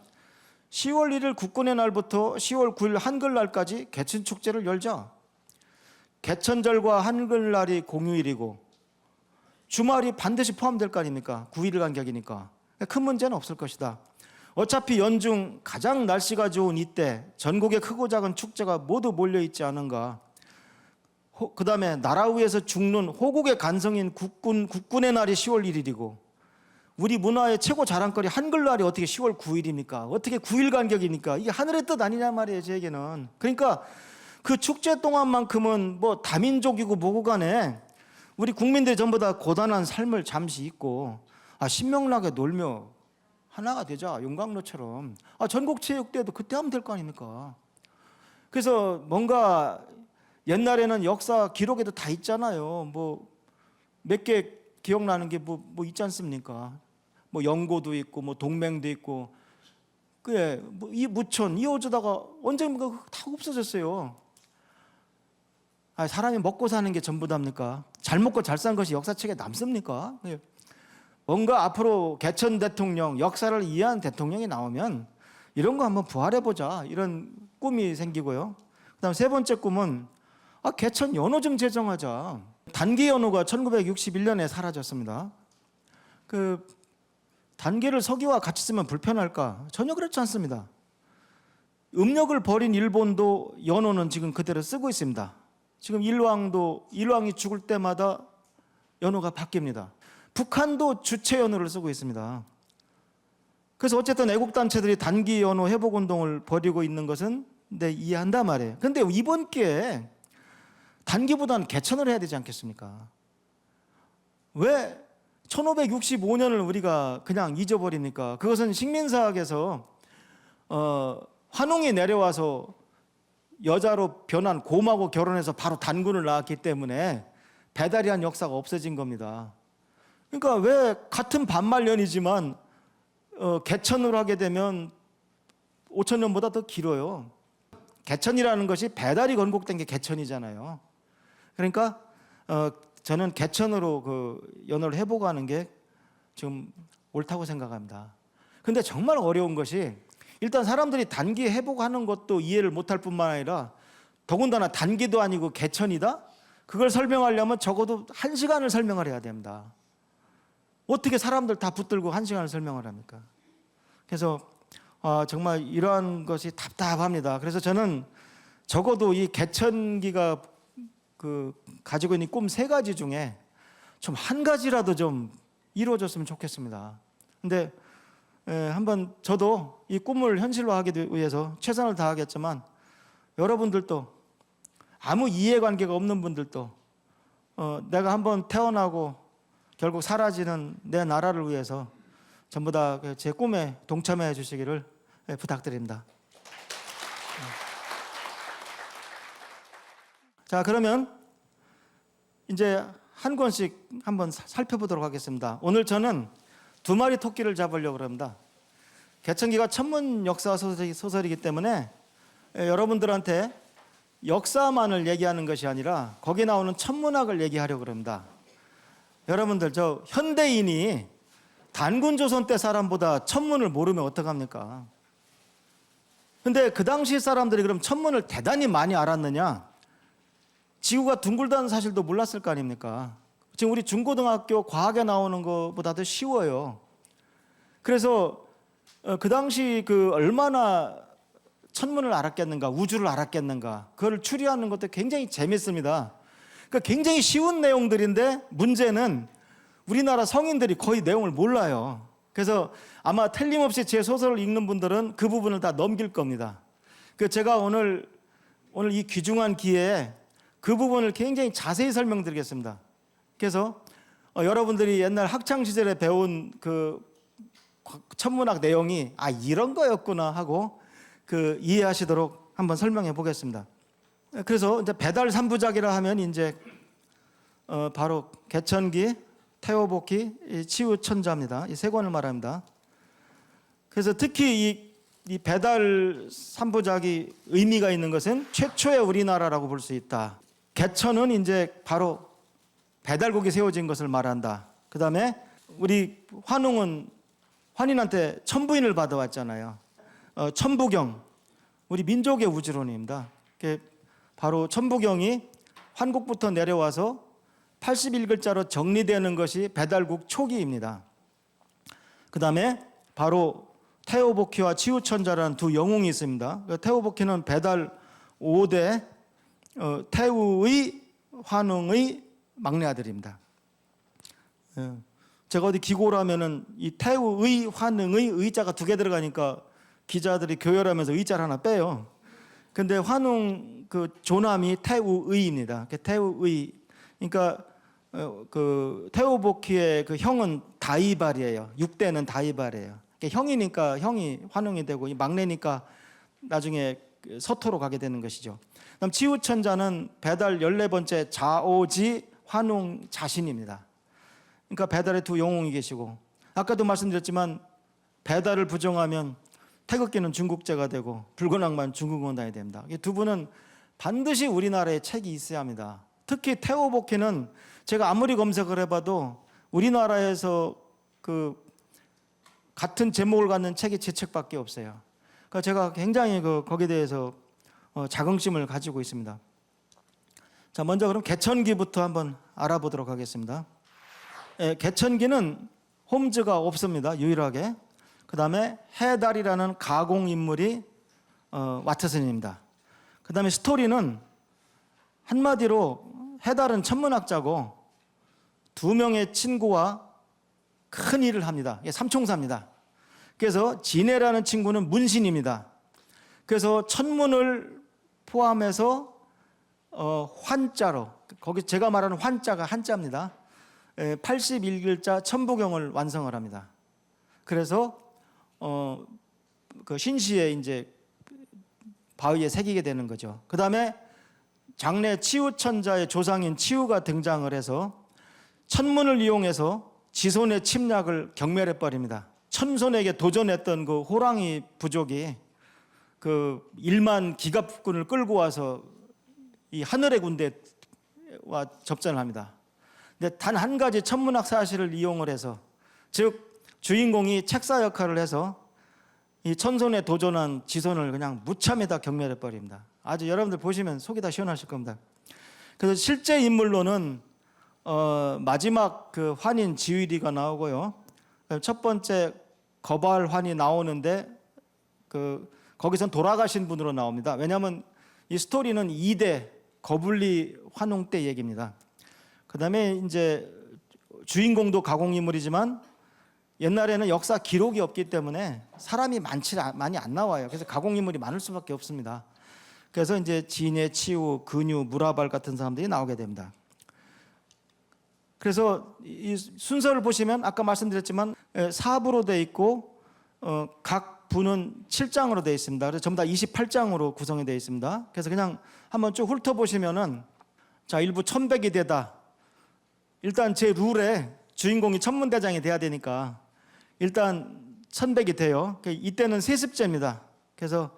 Speaker 1: 10월 1일 국군의 날부터 10월 9일 한글날까지 개천축제를 열자. 개천절과 한글날이 공휴일이고 주말이 반드시 포함될 거 아닙니까? 9일 간격이니까 큰 문제는 없을 것이다. 어차피 연중 가장 날씨가 좋은 이때 전국의 크고 작은 축제가 모두 몰려있지 않은가. 그 다음에 나라 위에서 죽는 호국의 간성인 국군의 날이 10월 1일이고 우리 문화의 최고 자랑거리 한글날이 어떻게 10월 9일입니까? 어떻게 9일 간격입니까? 이게 하늘의 뜻 아니냐 말이에요, 제에게는. 그러니까 그 축제 동안만큼은 뭐 다민족이고 뭐고 간에 우리 국민들이 전부 다 고단한 삶을 잠시 잊고 신명나게 놀며 하나가 되자. 용광로처럼. 전국체육대회도 그때 하면 될 거 아닙니까? 그래서 뭔가 옛날에는 역사 기록에도 다 있잖아요. 뭐 몇 개 기억나는 게 뭐 있지 않습니까? 뭐 영고도 있고 뭐 동맹도 있고 뭐 이 무천 이어주다가 언젠가 다 없어졌어요. 사람이 먹고 사는 게 전부답니까? 잘 먹고 잘 산 것이 역사책에 남습니까? 뭔가 앞으로 개천 대통령, 역사를 이해한 대통령이 나오면 이런 거 한번 부활해보자 이런 꿈이 생기고요. 그다음 세 번째 꿈은 개천 연호 좀 제정하자. 단기 연호가 1961년에 사라졌습니다. 단기를 서기와 같이 쓰면 불편할까? 전혀 그렇지 않습니다. 음력을 버린 일본도 연호는 지금 그대로 쓰고 있습니다. 지금 일왕이 죽을 때마다 연호가 바뀝니다. 북한도 주체 연호를 쓰고 있습니다. 그래서 어쨌든 애국단체들이 단기 연호 회복운동을 벌이고 있는 것은 이해한단 말이에요. 그런데 이번 기회에 단기보다는 개천을 해야 되지 않겠습니까? 왜 1565년을 우리가 그냥 잊어버립니까? 그것은 식민사학에서 환웅이 내려와서 여자로 변한 곰하고 결혼해서 바로 단군을 낳았기 때문에 배달이한 역사가 없어진 겁니다. 그러니까 왜 같은 반말년이지만 개천으로 하게 되면 5,000년보다 더 길어요. 개천이라는 것이 배달이 건국된 게 개천이잖아요. 그러니까 저는 개천으로 연호를 해보가는 게 지금 옳다고 생각합니다. 근데 정말 어려운 것이 일단 사람들이 단기 회복하는 것도 이해를 못할 뿐만 아니라 더군다나 단기도 아니고 개천이다? 그걸 설명하려면 적어도 1시간을 설명을 해야 됩니다. 어떻게 사람들 다 붙들고 1시간을 설명을 합니까? 그래서 정말 이러한 것이 답답합니다. 그래서 저는 적어도 이 개천기가 가지고 있는 꿈 3가지 중에 좀 한 가지라도 좀 이루어졌으면 좋겠습니다. 근데 한번 저도 이 꿈을 현실화하기 위해서 최선을 다하겠지만 여러분들도 아무 이해관계가 없는 분들도 내가 한번 태어나고 결국 사라지는 내 나라를 위해서 전부 다 제 꿈에 동참해 주시기를 부탁드립니다. 자, 그러면 이제 한 권씩 한번 살펴보도록 하겠습니다. 오늘 저는 2마리 토끼를 잡으려고 합니다. 개천기가 천문 역사 소설이기 때문에 여러분들한테 역사만을 얘기하는 것이 아니라 거기에 나오는 천문학을 얘기하려고 그럽니다. 여러분들, 저 현대인이 단군조선 때 사람보다 천문을 모르면 어떡합니까? 근데 그 당시 사람들이 그럼 천문을 대단히 많이 알았느냐? 지구가 둥글다는 사실도 몰랐을 거 아닙니까? 지금 우리 중고등학교 과학에 나오는 것보다도 쉬워요. 그래서 그 당시 얼마나 천문을 알았겠는가, 우주를 알았겠는가, 그걸 추리하는 것도 굉장히 재밌습니다. 그러니까 굉장히 쉬운 내용들인데 문제는 우리나라 성인들이 거의 내용을 몰라요. 그래서 아마 틀림없이 제 소설을 읽는 분들은 그 부분을 다 넘길 겁니다. 그 제가 오늘 이 귀중한 기회에 그 부분을 굉장히 자세히 설명드리겠습니다. 그래서 여러분들이 옛날 학창 시절에 배운 그 천문학 내용이 이런 거였구나 하고 이해하시도록 한번 설명해 보겠습니다. 그래서 이제 배달 3부작이라 하면 이제 바로 개천기, 태호복기, 치우천자입니다. 이 세 권을 말합니다. 그래서 특히 이 배달 3부작이 의미가 있는 것은 최초의 우리나라라고 볼 수 있다. 개천은 이제 바로 배달국이 세워진 것을 말한다. 그 다음에 우리 환웅은 환인한테 천부인을 받아왔잖아요. 천부경, 우리 민족의 우주론입니다. 바로 천부경이 환국부터 내려와서 81글자로 정리되는 것이 배달국 초기입니다. 그 다음에 바로 태호복희와 치우천자라는 두 영웅이 있습니다. 태호복희는 배달 5대 태우의 환웅의 막내 아들입니다. 제가 어디 기고를 하면은 이 태우의 환웅의 의자가 2개 들어가니까 기자들이 교열하면서 의자를 하나 빼요. 근데 환웅 조남이 태우의입니다. 태우의. 그러니까 태호복희의 형은 다이발이에요. 6대는 다이발이에요. 형이니까 형이 환웅이 되고, 이 막내니까 나중에 서토로 가게 되는 것이죠. 그다음 치우천자는 배달 14번째 자오지 환웅 자신입니다. 그러니까 배달의 두 영웅이 계시고, 아까도 말씀드렸지만 배달을 부정하면 태극기는 중국제가 되고 붉은 악마는 중국원단이 됩니다. 이 두 분은 반드시 우리나라에 책이 있어야 합니다. 특히 태호복희는 제가 아무리 검색을 해봐도 우리나라에서 같은 제목을 갖는 책이 제 책밖에 없어요. 그러니까 제가 굉장히 거기에 대해서 자긍심을 가지고 있습니다. 자, 먼저 그럼 개천기부터 한번 알아보도록 하겠습니다. 개천기는 홈즈가 없습니다. 유일하게. 그 다음에 해달이라는 가공 인물이 와트슨입니다. 그 다음에 스토리는 한마디로 해달은 천문학자고 2명의 친구와 큰 일을 합니다. 삼총사입니다. 그래서 진해라는 친구는 문신입니다. 그래서 천문을 포함해서 환자로, 거기 제가 말하는 환자가 한자입니다. 81글자 천부경을 완성을 합니다. 그래서 신시에 이제 바위에 새기게 되는 거죠. 그 다음에 장래 치우천자의 조상인 치우가 등장을 해서 천문을 이용해서 지손의 침략을 경멸해 버립니다. 천손에게 도전했던 그 호랑이 부족이 1만 기갑군을 끌고 와서 이 하늘의 군대와 접전을 합니다. 근데 단 한 가지 천문학 사실을 이용을 해서, 즉 주인공이 책사 역할을 해서 이 천손에 도전한 지손을 그냥 무참에다 경멸해 버립니다. 아주 여러분들 보시면 속이 다 시원하실 겁니다. 그래서 실제 인물로는 마지막 환인 지휘리가 나오고요. 첫 번째 거발환이 나오는데 거기선 돌아가신 분으로 나옵니다. 왜냐하면 이 스토리는 2대 거불리 환웅 때 얘기입니다. 그 다음에 이제 주인공도 가공인물이지만 옛날에는 역사 기록이 없기 때문에 사람이 많이 안 나와요. 그래서 가공인물이 많을 수밖에 없습니다. 그래서 이제 진해, 치우, 근유, 무라발 같은 사람들이 나오게 됩니다. 그래서 이 순서를 보시면 아까 말씀드렸지만 4부로 되어 있고 각 부는 7장으로 되어 있습니다. 그래서 전부 다 28장으로 구성이 되어 있습니다. 그래서 그냥 한번 쭉 훑어보시면은, 자, 일부 천백이 되다. 일단 제 룰에 주인공이 천문대장이 돼야 되니까 일단 천백이 돼요. 이때는 세습제입니다. 그래서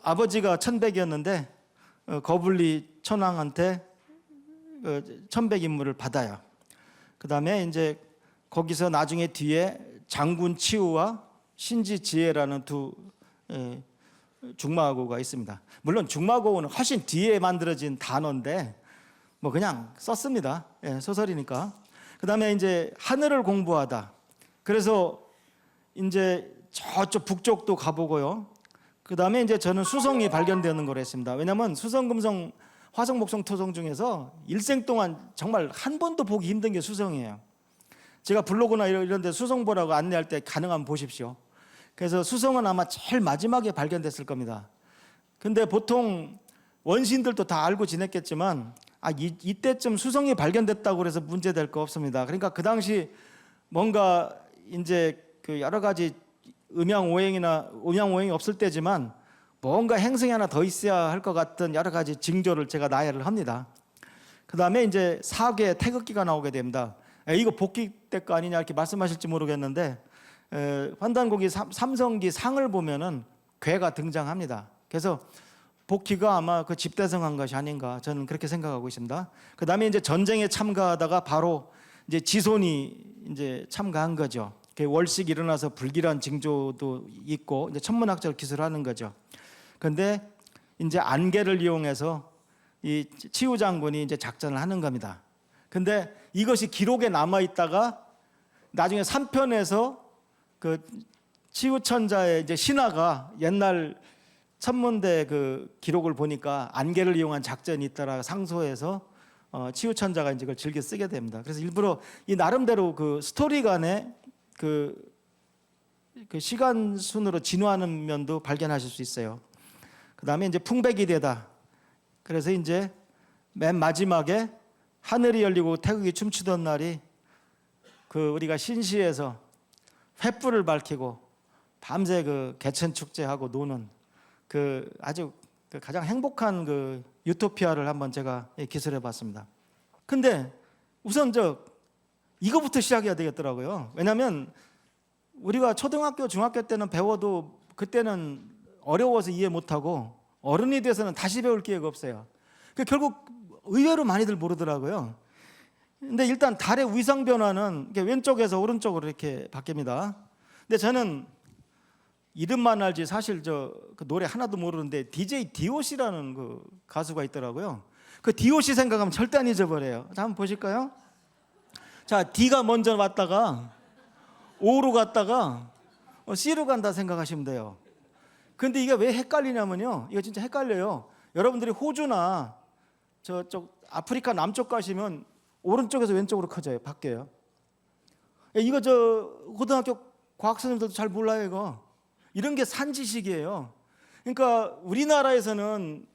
Speaker 1: 아버지가 천백이었는데 거불리 천왕한테 천백 임무를 받아요. 그 다음에 이제 거기서 나중에 뒤에 장군 치우와 신지 지혜라는 두 중마고가 있습니다. 물론 중마고는 훨씬 뒤에 만들어진 단어인데 뭐 그냥 썼습니다. 소설이니까. 그 다음에 이제 하늘을 공부하다. 그래서 이제 저쪽 북쪽도 가보고요. 그 다음에 이제 저는 수성이 발견되는 걸 했습니다. 왜냐하면 수성, 금성, 화성, 목성, 토성 중에서 일생 동안 정말 한 번도 보기 힘든 게 수성이에요. 제가 블로그나 이런 데 수성 보라고 안내할 때 가능하면 보십시오. 그래서 수성은 아마 제일 마지막에 발견됐을 겁니다. 근데 보통 원시인들도 다 알고 지냈겠지만 이때쯤 수성이 발견됐다고 해서 문제될 거 없습니다. 그러니까 그 당시 뭔가 이제 그 여러 가지 음양오행이 없을 때지만 뭔가 행성이 하나 더 있어야 할 것 같은 여러 가지 징조를 제가 나열을 합니다. 그 다음에 이제 사괴 태극기가 나오게 됩니다. 이거 복귀 때 거 아니냐 이렇게 말씀하실지 모르겠는데 환단고기 삼성기 상을 보면은 괴가 등장합니다. 그래서 복귀가 아마 그 집대성한 것이 아닌가 저는 그렇게 생각하고 있습니다. 그 다음에 이제 전쟁에 참가하다가 바로 이제 지손이 이제 참가한 거죠. 월식이 일어나서 불길한 징조도 있고 이제 천문학적 기술을 하는 거죠. 그런데 이제 안개를 이용해서 이 치우 장군이 이제 작전을 하는 겁니다. 근데 이것이 기록에 남아 있다가 나중에 3편에서 그 치우천자의 이제 신하가 옛날 천문대 그 기록을 보니까 안개를 이용한 작전이 있다라 상소해서 치우천자가 이제 그걸 즐겨 쓰게 됩니다. 그래서 일부러 이 나름대로 그 스토리 간의 그 시간 순으로 진화하는 면도 발견하실 수 있어요. 그 다음에 이제 풍백이 되다. 그래서 이제 맨 마지막에 하늘이 열리고 태극이 춤추던 날이 그 우리가 신시에서 횃불을 밝히고 밤새 그 개천 축제하고 노는 그 아주 그 가장 행복한 그 유토피아를 한번 제가 기술해 봤습니다. 근데 우선 이거부터 시작해야 되겠더라고요. 왜냐하면 우리가 초등학교, 중학교 때는 배워도 그때는 어려워서 이해 못하고 어른이 돼서는 다시 배울 기회가 없어요. 결국 의외로 많이들 모르더라고요. 근데 일단 달의 위상 변화는 왼쪽에서 오른쪽으로 이렇게 바뀝니다. 근데 저는 이름만 알지 사실 그 노래 하나도 모르는데 DJ DOC라는 그 가수가 있더라고요. 그 DOC 생각하면 절대 안 잊어버려요. 자, 한번 보실까요? 자, D가 먼저 왔다가 O로 갔다가 C로 간다 생각하시면 돼요. 근데 이게 왜 헷갈리냐면요. 이거 진짜 헷갈려요. 여러분들이 호주나 저쪽 아프리카 남쪽 가시면 오른쪽에서 왼쪽으로 커져요. 바뀌어요. 이거 고등학교 과학 선생님들도 잘 몰라요. 이거. 이런 게 산지식이에요. 그러니까 우리나라에서는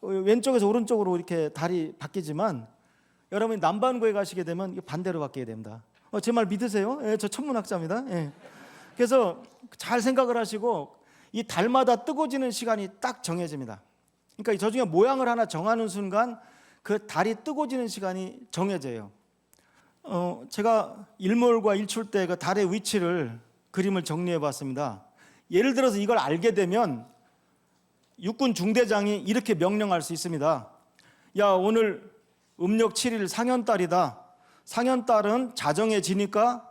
Speaker 1: 왼쪽에서 오른쪽으로 이렇게 달이 바뀌지만 여러분이 남반구에 가시게 되면 반대로 바뀌게 됩니다. 제 말 믿으세요? 저 천문학자입니다. 그래서 잘 생각을 하시고 이 달마다 뜨거워지는 시간이 딱 정해집니다. 그러니까 저 중에 모양을 하나 정하는 순간 그 달이 뜨거워지는 시간이 정해져요. 제가 일몰과 일출 때 그 달의 위치를 그림을 정리해 봤습니다. 예를 들어서 이걸 알게 되면 육군 중대장이 이렇게 명령할 수 있습니다. 야, 오늘 음력 7일 상현달이다. 상현달은 자정해지니까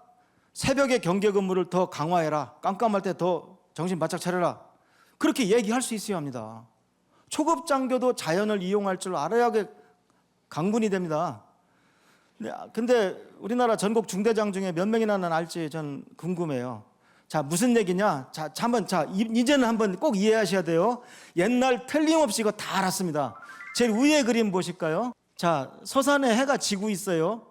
Speaker 1: 새벽에 경계 근무를 더 강화해라. 깜깜할 때 더 정신 바짝 차려라. 그렇게 얘기할 수 있어야 합니다. 초급 장교도 자연을 이용할 줄 알아야 강군이 됩니다. 근데 우리나라 전국 중대장 중에 몇 명이나 알지 전 궁금해요. 자, 무슨 얘기냐? 이제는 한번 꼭 이해하셔야 돼요. 옛날 틀림없이 이거 다 알았습니다. 제일 위에 그림 보실까요? 자, 서산에 해가 지고 있어요.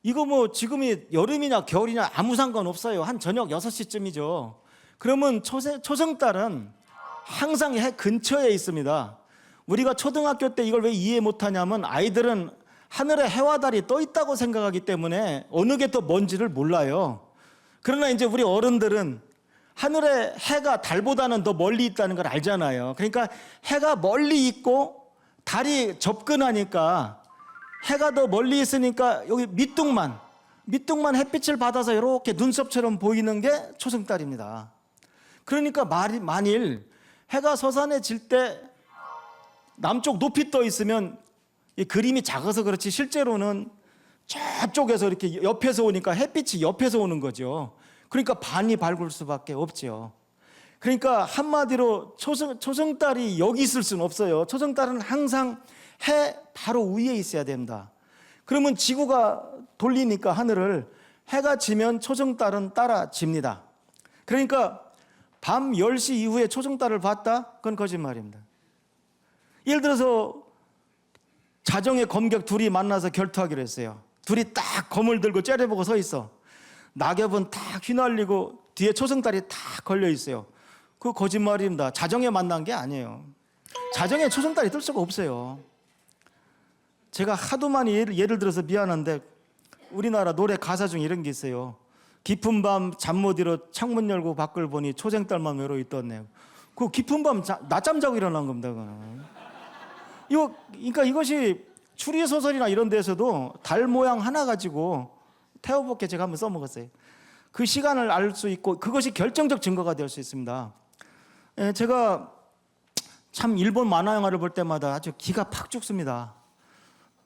Speaker 1: 이거 뭐 지금이 여름이냐 겨울이냐 아무 상관없어요. 한 저녁 6시쯤이죠. 그러면 초승달은 항상 해 근처에 있습니다. 우리가 초등학교 때 이걸 왜 이해 못하냐면 아이들은 하늘에 해와 달이 떠 있다고 생각하기 때문에 어느 게 더 뭔지를 몰라요. 그러나 이제 우리 어른들은 하늘에 해가 달보다는 더 멀리 있다는 걸 알잖아요. 그러니까 해가 멀리 있고 달이 접근하니까 해가 더 멀리 있으니까 여기 밑둥만 밑둥만 햇빛을 받아서 이렇게 눈썹처럼 보이는 게 초승달입니다. 그러니까 만일 해가 서산에 질 때 남쪽 높이 떠 있으면 이 그림이 작아서 그렇지 실제로는 저쪽에서 이렇게 옆에서 오니까 햇빛이 옆에서 오는 거죠. 그러니까 반이 밝을 수밖에 없죠. 그러니까 한마디로 초승달이 여기 있을 수는 없어요. 초승달은 항상 해 바로 위에 있어야 됩니다. 그러면 지구가 돌리니까 하늘을 해가 지면 초승달은 따라 집니다. 그러니까 밤 10시 이후에 초승달을 봤다? 그건 거짓말입니다. 예를 들어서 자정에 검객 둘이 만나서 결투하기로 했어요. 둘이 딱 검을 들고 째려보고 서 있어. 낙엽은 딱 휘날리고 뒤에 초승달이 딱 걸려 있어요. 그거 거짓말입니다. 자정에 만난 게 아니에요. 자정에 초승달이 뜰 수가 없어요. 제가 하도 많이 예를 들어서 미안한데 우리나라 노래 가사 중에 이런 게 있어요. 깊은 밤 잠 못 이뤄 창문 열고 밖을 보니 초승달만 외로이 떴네요. 그 깊은 밤 낮잠 자고 일어난 겁니다. 그거는. 그러니까 이것이 추리 소설이나 이런 데서도 달 모양 하나 가지고 태워볼게 제가 한번 써먹었어요. 그 시간을 알 수 있고 그것이 결정적 증거가 될 수 있습니다. 제가 참 일본 만화 영화를 볼 때마다 아주 기가 팍 죽습니다.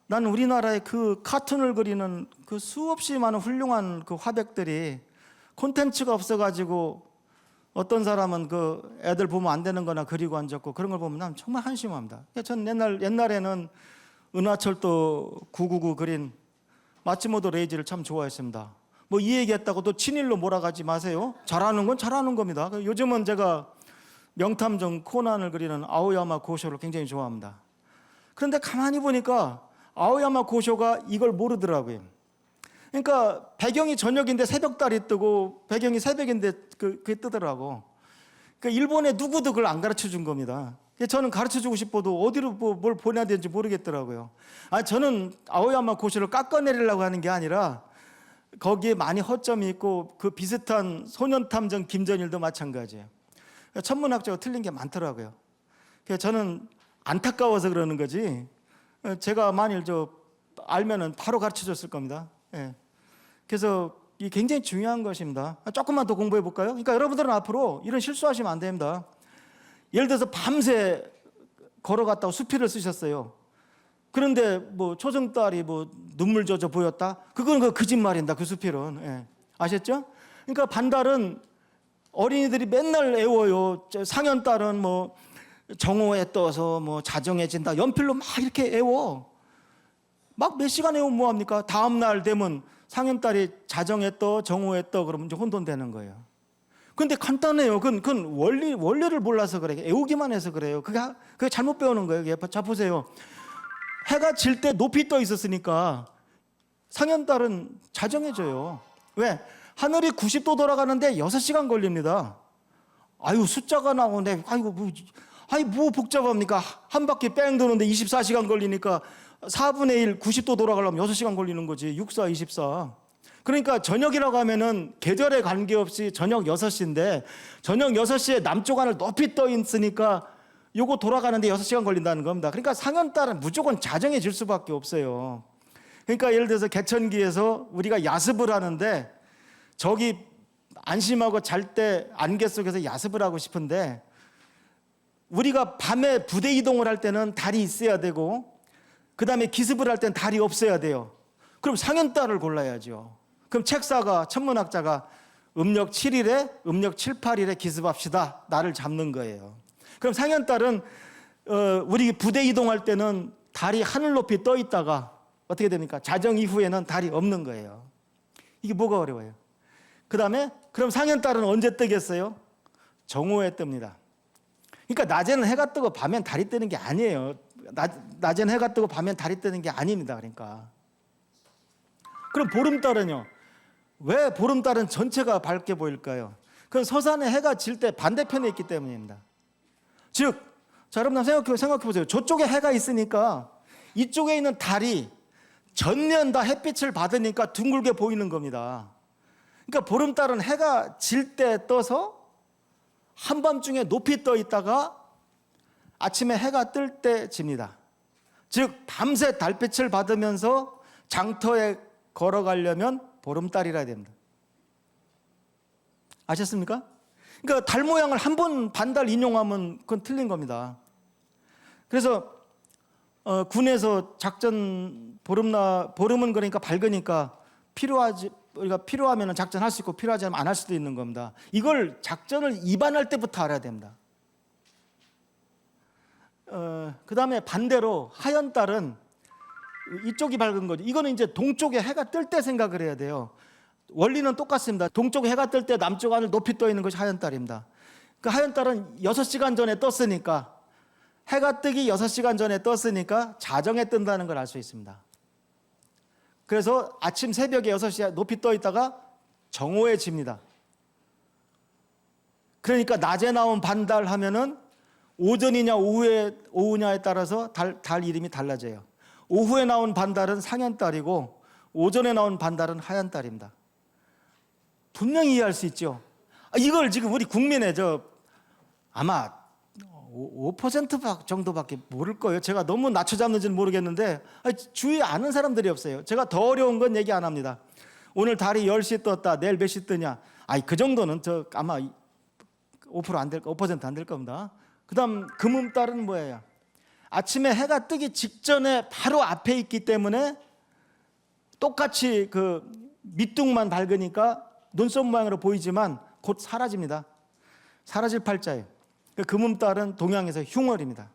Speaker 1: 나는 우리나라의 그 카툰을 그리는 그 수없이 많은 훌륭한 그 화백들이 콘텐츠가 없어가지고 어떤 사람은 그 애들 보면 안 되는 거나 그리고 앉았고 그런 걸 보면 난 정말 한심합니다. 전 옛날에는 은하철도 999 그린 마츠모토 레이지를 참 좋아했습니다. 뭐 이 얘기했다고 또 친일로 몰아가지 마세요. 잘하는 건 잘하는 겁니다. 요즘은 제가 명탐정 코난을 그리는 아오야마 고쇼를 굉장히 좋아합니다. 그런데 가만히 보니까 아오야마 고쇼가 이걸 모르더라고요. 그러니까 배경이 저녁인데 새벽달이 뜨고 배경이 새벽인데 그게 뜨더라고. 그러니까 일본의 누구도 그걸 안 가르쳐 준 겁니다. 저는 가르쳐 주고 싶어도 어디로 뭘 보내야 되는지 모르겠더라고요. 저는 아오야마 고쇼를 깎아내리려고 하는 게 아니라 거기에 많이 허점이 있고 그 비슷한 소년탐정 김전일도 마찬가지예요. 천문학적으로 틀린 게 많더라고요. 그래서 저는 안타까워서 그러는 거지. 제가 만일 알면은 바로 가르쳐 줬을 겁니다. 예. 그래서 이게 굉장히 중요한 것입니다. 조금만 더 공부해 볼까요? 그러니까 여러분들은 앞으로 이런 실수하시면 안 됩니다. 예를 들어서 밤새 걸어갔다고 수필을 쓰셨어요. 그런데 뭐 초승달이 뭐 눈물 젖어 보였다? 그건 그 거짓말입니다. 그 수필은. 예. 아셨죠? 그러니까 반달은 어린이들이 맨날 애워요. 상현달은 뭐 정오에 떠서 뭐 자정해진다. 연필로 막 이렇게 애워. 막 몇 시간 애우면 뭐합니까? 다음 날 되면 상현달이 자정에 떠, 정오에 떠 그러면 이제 혼돈되는 거예요. 근데 간단해요. 그건 원리를 몰라서 그래요. 애우기만 해서 그래요. 그게 잘못 배우는 거예요. 자 보세요. 해가 질 때 높이 떠 있었으니까 상현달은 자정해져요. 왜? 하늘이 90도 돌아가는데 6시간 걸립니다. 아유 숫자가 나오네. 뭐 복잡합니까? 한 바퀴 뺑 도는데 24시간 걸리니까 4분의 1 90도 돌아가려면 6시간 걸리는 거지. 6, 4, 24. 그러니까 저녁이라고 하면은 계절에 관계없이 저녁 6시인데 저녁 6시에 남쪽 하늘 높이 떠 있으니까 요거 돌아가는데 6시간 걸린다는 겁니다. 그러니까 상현달은 무조건 자정해질 수밖에 없어요. 그러니까 예를 들어서 개천기에서 우리가 야습을 하는데 저기 안심하고 잘 때 안개 속에서 야습을 하고 싶은데 우리가 밤에 부대 이동을 할 때는 달이 있어야 되고 그 다음에 기습을 할 때는 달이 없어야 돼요. 그럼 상현달을 골라야죠. 그럼 책사가 천문학자가 음력 7일에 음력 7, 8일에 기습합시다. 날을 잡는 거예요. 그럼 상현달은 우리 부대 이동할 때는 달이 하늘 높이 떠 있다가 어떻게 됩니까? 자정 이후에는 달이 없는 거예요. 이게 뭐가 어려워요? 그 다음에 그럼 상현달은 언제 뜨겠어요? 정오에 뜹니다. 그러니까 낮에는 해가 뜨고 밤엔 달이 뜨는 게 아니에요. 낮에는 해가 뜨고 밤엔 달이 뜨는 게 아닙니다. 그러니까 그럼 보름달은요? 왜 보름달은 전체가 밝게 보일까요? 그건 서산에 해가 질 때 반대편에 있기 때문입니다. 즉, 자 여러분 생각해 보세요. 저쪽에 해가 있으니까 이쪽에 있는 달이 전면 다 햇빛을 받으니까 둥글게 보이는 겁니다. 그러니까 보름달은 해가 질 때 떠서 한밤중에 높이 떠 있다가 아침에 해가 뜰 때 집니다. 즉 밤새 달빛을 받으면서 장터에 걸어가려면 보름달이라 됩니다. 아셨습니까? 그러니까 달 모양을 한 번 반달 인용하면 그건 틀린 겁니다. 그래서 군에서 작전 보름은 그러니까 밝으니까 우리가 필요하면 작전할 수 있고 필요하지 않으면 안 할 수도 있는 겁니다. 이걸 작전을 입안할 때부터 알아야 됩니다. 그 다음에 반대로 하얀 달은 이쪽이 밝은 거죠. 이거는 이제 동쪽에 해가 뜰 때 생각을 해야 돼요. 원리는 똑같습니다. 동쪽에 해가 뜰 때 남쪽 하늘 높이 떠 있는 것이 하얀 달입니다. 그 하얀 달은 6시간 전에 떴으니까, 해가 뜨기 6시간 전에 떴으니까 자정에 뜬다는 걸 알 수 있습니다. 그래서 아침 새벽에 6시에 높이 떠 있다가 정오에 집니다. 그러니까 낮에 나온 반달 하면은 오전이냐 오후냐에 따라서 달 이름이 달라져요. 오후에 나온 반달은 상현달이고 오전에 나온 반달은 하얀달입니다. 분명히 이해할 수 있죠. 이걸 지금 우리 국민의 아마 5% 정도밖에 모를 거예요. 제가 너무 낮춰 잡는지는 모르겠는데 주위에 아는 사람들이 없어요. 제가 더 어려운 건 얘기 안 합니다. 오늘 달이 10시에 떴다. 내일 몇 시 뜨냐. 그 정도는 아마 5% 안 될 겁니다. 그 다음 금음달은 뭐예요? 아침에 해가 뜨기 직전에 바로 앞에 있기 때문에 똑같이 그 밑둥만 밝으니까 눈썹 모양으로 보이지만 곧 사라집니다. 사라질 팔자예요. 금음달은 동양에서 흉월입니다.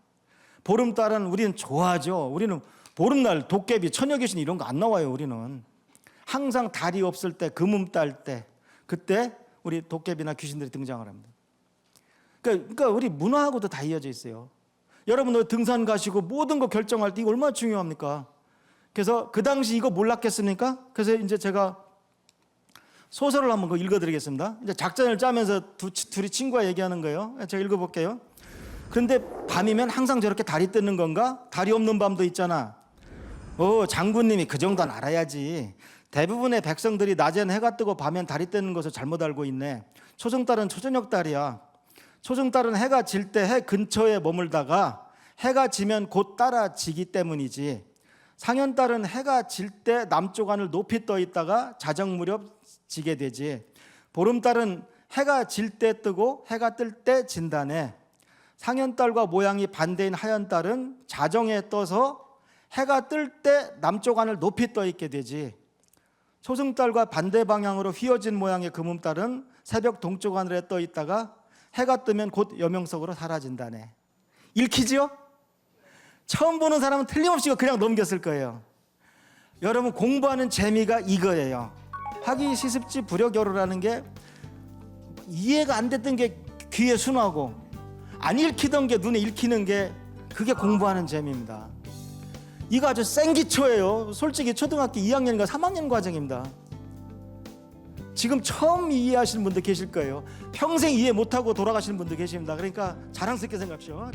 Speaker 1: 보름달은 우리는 좋아하죠. 우리는 보름날 도깨비, 처녀귀신 이런 거 안 나와요. 우리는 항상 달이 없을 때, 금음달 때, 그때 우리 도깨비나 귀신들이 등장을 합니다. 그러니까 우리 문화하고도 다 이어져 있어요. 여러분들 등산 가시고 모든 거 결정할 때 이거 얼마나 중요합니까? 그래서 그 당시 이거 몰랐겠습니까? 그래서 이제 제가 소설을 한번 읽어드리겠습니다. 이제 작전을 짜면서 둘이 친구가 얘기하는 거예요. 제가 읽어볼게요. 그런데 밤이면 항상 저렇게 달이 뜨는 건가? 달이 없는 밤도 있잖아. 장군님이 그 정도는 알아야지. 대부분의 백성들이 낮에는 해가 뜨고 밤엔 달이 뜨는 것을 잘못 알고 있네. 초승달은 초저녁달이야. 초승달은 해가 질 때 해 근처에 머물다가 해가 지면 곧 따라 지기 때문이지. 상현달은 해가 질 때 남쪽 하늘 높이 떠 있다가 자정 무렵 지게 되지. 보름달은 해가 질 때 뜨고 해가 뜰 때 진다네. 상현달과 모양이 반대인 하얀달은 자정에 떠서 해가 뜰 때 남쪽 하늘 높이 떠 있게 되지. 초승달과 반대 방향으로 휘어진 모양의 금음달은 새벽 동쪽 하늘에 떠 있다가 해가 뜨면 곧 여명석으로 사라진다네. 읽히지요? 처음 보는 사람은 틀림없이 그냥 넘겼을 거예요. 여러분, 공부하는 재미가 이거예요. 하기 시습지 불여교로라는 게 이해가 안 됐던 게 귀에 순하고 안 읽히던 게 눈에 읽히는 게 그게 공부하는 재미입니다. 이거 아주 생기초예요. 솔직히 초등학교 2학년인가 3학년 과정입니다. 지금 처음 이해하시는 분도 계실 거예요. 평생 이해 못하고 돌아가시는 분도 계십니다. 그러니까 자랑스럽게 생각하시오.